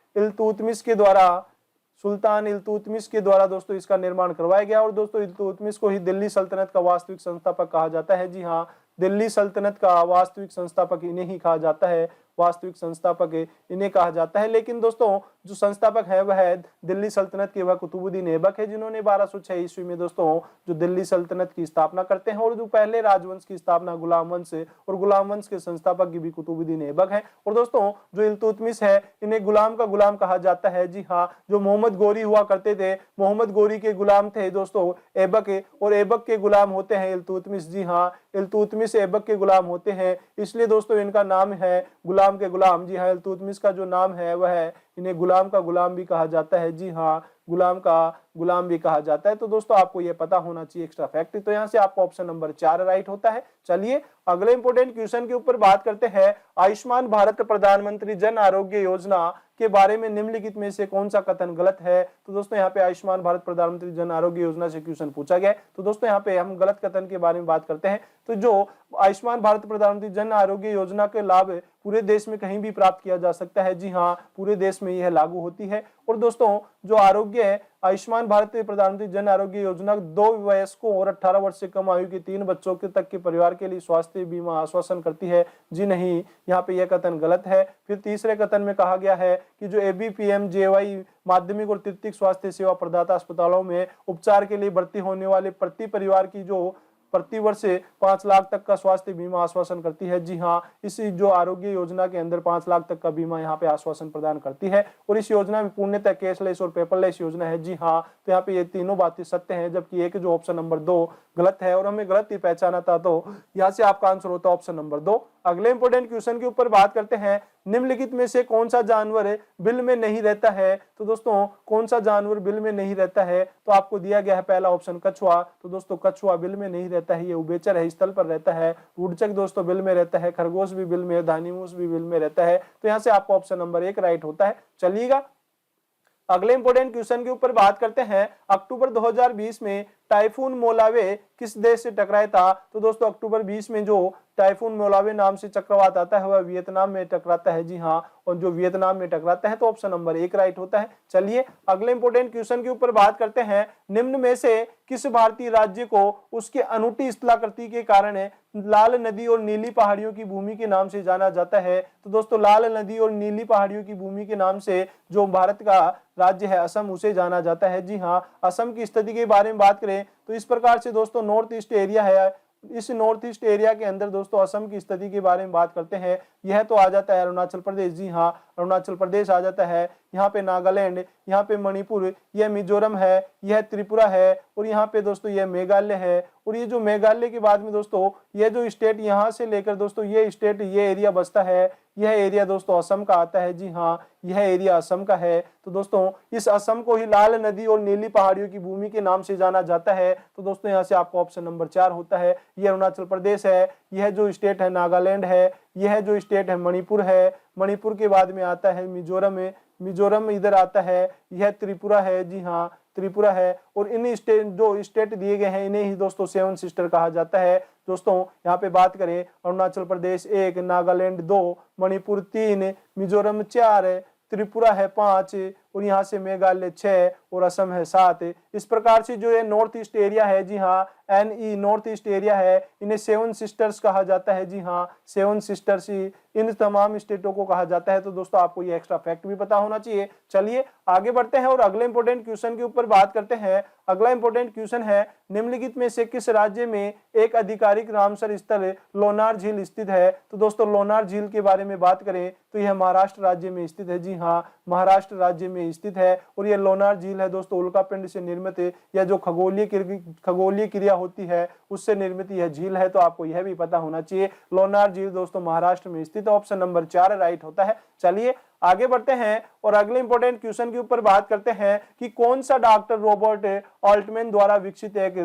सुल्तान इल्तुतमिश के द्वारा दोस्तों इसका निर्माण करवाया गया। और दोस्तों इल्तुतमिश को ही दिल्ली सल्तनत का वास्तविक संस्थापक कहा जाता है। जी हाँ, दिल्ली सल्तनत का वास्तविक संस्थापक इन्हें ही कहा जाता है, वास्तविक संस्थापक इन्हें कहा जाता है। लेकिन दोस्तों जो संस्थापक है वह दिल्ली सल्तनत के वह कुतुबुद्दीन ऐबक है, जिन्होंने 1206 ईस्वी में दोस्तों जो दिल्ली सल्तनत की स्थापना करते हैं। और जो पहले राजवंश की स्थापना गुलाम वंश, और गुलाम वंश के संस्थापक भी कुतुबुद्दीन ऐबक है। और दोस्तों जो इल्तुतमिश है इन्हें गुलाम का गुलाम कहा जाता है। जी हाँ, जो मोहम्मद गोरी हुआ करते थे, मोहम्मद गोरी के गुलाम थे दोस्तों ऐबक, और ऐबक के गुलाम होते हैं इल्तुतमिश। जी हाँ, इल्तुतमिश ऐबक के गुलाम होते हैं, इसलिए दोस्तों इनका नाम है गुलाम के गुलाम। जी हाँ, इल्तुतमिश का जो नाम है वह इन्हें गुलाम का गुलाम भी कहा जाता है। जी हाँ, गुलाम का गुलाम भी कहा जाता है। तो दोस्तों आपको यह पता होना चाहिए एक्स्ट्रा फैक्ट। तो यहाँ से आपका ऑप्शन नंबर 4 राइट होता है। चलिए अगले इंपोर्टेंट क्वेश्चन के ऊपर बात करते हैं। आयुष्मान भारत प्रधानमंत्री जन आरोग्य योजना के बारे में निम्नलिखित में से कौन सा कथन गलत है? तो दोस्तों यहाँ पे आयुष्मान भारत प्रधानमंत्री जन आरोग्य योजना से क्वेश्चन पूछा गया है। तो दोस्तों यहाँ पे हम गलत कथन के बारे में बात करते हैं। तो जो आयुष्मान भारत प्रधानमंत्री जन आरोग्य योजना के लाभ पूरे देश में कहीं भी प्राप्त किया जा सकता है। जी हाँ, पूरे देश में यह लागू होती है। और दोस्तों जो आरोग्य आयुष्मान भारत प्रधानमंत्री जन आरोग्य योजना 2 वयस्कों और 18 वर्ष से कम आयु के 3 बच्चों के तक के परिवार के लिए स्वास्थ्य बीमा आश्वासन करती है। जी नहीं, यहाँ पे यह कथन गलत है। फिर तीसरे कथन में कहा गया है कि जो ABPMJY माध्यमिक और तृतीयक स्वास्थ्य सेवा प्रदाता अस्पतालों में उपचार के लिए भर्ती होने वाले प्रति परिवार की जो प्रति वर्ष 5 लाख तक का स्वास्थ्य बीमा आश्वासन करती है। जी हाँ, इस जो आरोग्य योजना के अंदर 5 लाख तक का बीमा यहाँ पे आश्वासन प्रदान करती है। और इस योजना में पूर्णतः कैशलेस और पेपरलेस योजना है। जी हाँ, तो यहाँ पे ये तीनों बातें सत्य हैं, जबकि एक जो ऑप्शन नंबर 2 गलत है और हमें गलत ही पहचाना था, तो यहाँ से आपका आंसर होता है ऑप्शन नंबर 2। अगले इंपोर्टेंट क्वेश्चन के ऊपर बात करते हैं, निम्नलिखित में से कौन सा जानवर बिल में नहीं रहता है। तो दोस्तों कौन सा जानवर बिल में नहीं रहता है, तो आपको दिया गया है पहला ऑप्शन कछुआ। तो दोस्तों कछुआ बिल में नहीं रहता है, ये उभयचर है, स्थल पर रहता है। वुडचक दोस्तों बिल में रहता है, खरगोश भी बिल में, धानीमूस भी बिल में रहता है। तो यहाँ से आपका ऑप्शन नंबर 1 राइट होता है। चलिएगा अगले इंपोर्टेंट क्वेश्चन के ऊपर बात करते हैं, अक्टूबर 2020 में टाइफून मोलावे किस देश से टकराया था। तो दोस्तों अक्टूबर 20 में जो टाइफून मोलावे नाम से चक्रवात आता है वह वियतनाम में टकराता है। जी हाँ, और जो वियतनाम में टकराता है तो ऑप्शन नंबर 1 राइट होता है। चलिए अगले इंपोर्टेंट क्वेश्चन के ऊपर बात करते हैं, निम्न में से किस भारतीय राज्य को उसके अनूठी स्थलाकृति के कारण लाल नदी और नीली पहाड़ियों की भूमि के नाम से जाना जाता है। तो दोस्तों लाल नदी और नीली पहाड़ियों की भूमि के नाम से जो भारत का राज्य है असम, उसे जाना जाता है। जी हाँ, असम की स्थिति के बारे में बात करें तो इस प्रकार से दोस्तों नॉर्थ ईस्ट एरिया है। इस नॉर्थ ईस्ट एरिया के अंदर दोस्तों असम की स्थिति के बारे में बात करते हैं, यह तो आ जाता है अरुणाचल प्रदेश। जी हाँ, अरुणाचल प्रदेश आ जाता है, यहाँ पे नागालैंड, यहाँ पे मणिपुर, यह मिजोरम है, यह त्रिपुरा है, और यहाँ पे दोस्तों यह मेघालय है। और ये जो मेघालय के बाद में दोस्तों यह जो स्टेट यहाँ से लेकर दोस्तों ये स्टेट ये एरिया बसता है, यह एरिया दोस्तों असम का आता है। जी हाँ, यह एरिया असम का है। तो दोस्तों इस असम को ही लाल नदी और नीली पहाड़ियों की भूमि के नाम से जाना जाता है। तो दोस्तों यहाँ से आपका ऑप्शन नंबर 4 होता है। यह अरुणाचल प्रदेश है, यह जो स्टेट है नागालैंड है, यह जो स्टेट है मणिपुर है, मणिपुर के बाद में आता है मिजोरम है, मिजोरम इधर आता है, यह त्रिपुरा है। जी हाँ, त्रिपुरा है। और इन स्टेट जो स्टेट दिए गए हैं इन्हें ही दोस्तों 7 सिस्टर कहा जाता है। दोस्तों यहाँ पे बात करें अरुणाचल प्रदेश 1, नागालैंड 2, मणिपुर 3, मिजोरम 4, त्रिपुरा है 5, और यहाँ से मेघालय 6 और असम है 7। इस प्रकार से जो ये नॉर्थ ईस्ट एरिया है, जी हाँ NE नॉर्थ ईस्ट एरिया है, इन्हें 7 सिस्टर्स कहा जाता है। जी हाँ, 7 सिस्टर्स ही इन तमाम स्टेटों को कहा जाता है। तो दोस्तों आपको ये एक्स्ट्रा फैक्ट भी पता होना चाहिए। चलिए आगे बढ़ते हैं और अगले इंपोर्टेंट क्वेश्चन के ऊपर बात करते हैं। अगला इंपोर्टेंट क्वेश्चन है, निम्नलिखित में से किस राज्य में एक आधिकारिक रामसर स्थल लोनार झील स्थित है। तो दोस्तों लोनार झील के बारे में बात करें तो यह महाराष्ट्र राज्य में स्थित है। जी हाँ, महाराष्ट्र राज्य में स्थित है। और यह लोनार झील है दोस्तों उल्कापिंड से निर्मित या जो खगोलीय क्रिया होती है उससे निर्मित यह झील है। तो आपको यह भी पता होना चाहिए, लोनार झील दोस्तों महाराष्ट्र में स्थित। ऑप्शन नंबर 4 राइट होता है। चलिए आगे बढ़ते हैं और अगले इंपोर्टेंट क्वेश्चन के ऊपर बात करते हैं कि कौन सा डॉक्टर रॉबर्ट ऑल्टमैन द्वारा विकसित एक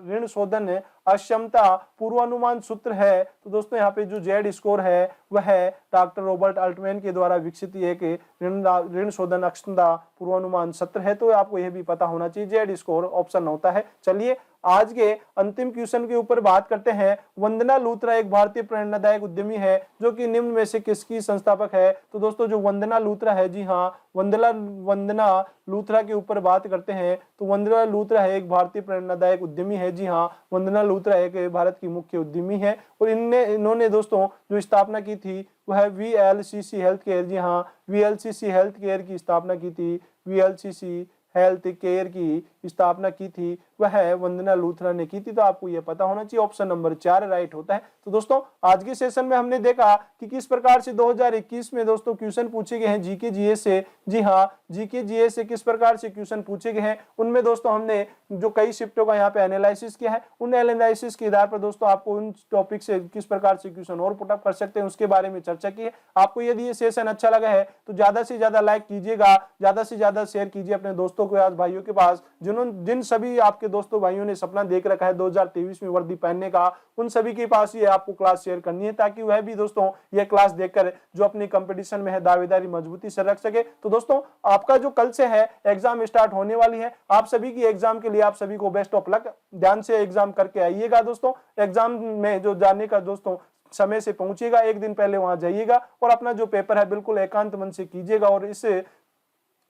ऋण शोधन अक्षमता पूर्वानुमान सूत्र है। तो दोस्तों यहाँ पे जो जेड स्कोर है वह डॉक्टर रॉबर्ट ऑल्टमैन के द्वारा विकसित एक ऋण शोधन अक्षमता पूर्वानुमान सूत्र है। तो आपको यह भी पता होना चाहिए, जेड स्कोर ऑप्शन होता है। चलिए आज के अंतिम क्वेश्चन के ऊपर बात करते हैं। वंदना लूथरा एक भारतीय प्रेरणादायक उद्यमी है जो कि निम्न में से किसकी संस्थापक है। तो दोस्तों जो वंदना लूथरा है, जी हाँ वंदना लूथरा के ऊपर बात करते हैं तो वंदना लूथरा है एक भारतीय प्रेरणादायक उद्यमी है। जी हाँ, वंदना लूथरा एक भारत की मुख्य उद्यमी है और इन्होंने दोस्तों जो स्थापना की थी वह VLCC हेल्थ केयर, जी हाँ VLCC हेल्थ केयर की स्थापना की थी। VLCC हेल्थ केयर की स्थापना की थी वह वंदना लूथरा ने की थी। तो आपको यह पता होना चाहिए, ऑप्शन नंबर 4 राइट होता है। तो दोस्तों आज के सेशन में हमने देखा कि किस प्रकार से 2021 में दोस्तों क्वेश्चन पूछे गए हैं जीके जीएस से। जी हाँ, जीके जीएस से किस प्रकार से क्वेश्चन पूछे गए हैं उनमें दोस्तों हमने जो कई शिफ्टों का यहाँ पे एनालिसिस किया है, उन एनालिसिस के आधार पर दोस्तों आपको उन टॉपिक से किस प्रकार से क्वेश्चन और पुटअप कर सकते हैं उसके बारे में चर्चा की है। आपको यदि ये सेशन अच्छा लगा है तो ज्यादा से ज्यादा लाइक कीजिएगा, ज्यादा से ज्यादा शेयर कीजिए अपने दोस्तों को, भाइयों के पास जिन सभी आपके दोस्तों भाइयों ने सपना देख रखा है 2023 में वर्दी पहनने का, उन सभी के पास ये आपको क्लास शेयर करनी है ताकि वह भी दोस्तों ये क्लास देखकर जो अपनी कंपटीशन में है दावेदारी मजबूती से रख सके। तो दोस्तों आपका जो कल से है एग्जाम स्टार्ट होने वाली है, आप सभी की एग्जाम के लिए आप सभी को बेस्ट ऑफ लक। ध्यान से एग्जाम करके आइएगा दोस्तों। एग्जाम में जो जाने का दोस्तों समय से पहुंचिएगा, एक दिन पहले वहां जाइएगा और अपना जो पेपर है बिल्कुल एकांत मन से कीजिएगा और इस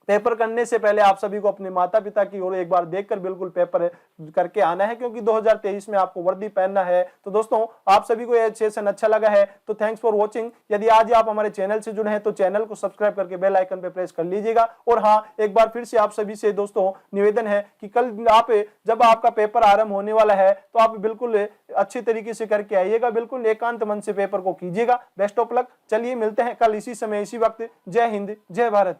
पेपर करने से पहले आप सभी को अपने माता पिता की ओर एक बार देखकर बिल्कुल पेपर करके आना है, क्योंकि 2023 में आपको वर्दी पहनना है। तो दोस्तों आप सभी को यह सेशन अच्छा लगा है तो थैंक्स फॉर वॉचिंग। यदि आज आप हमारे चैनल से जुड़े हैं तो चैनल को सब्सक्राइब करके बेल आइकन पे प्रेस कर लीजिएगा। और हाँ, एक बार फिर से आप सभी से दोस्तों निवेदन है कि कल आप जब आपका पेपर आरंभ होने वाला है तो आप बिल्कुल अच्छी तरीके से करके आइएगा, बिल्कुल एकांत मन से पेपर को कीजिएगा। Best of luck. चलिए मिलते हैं कल इसी समय इसी वक्त। जय हिंद, जय भारत।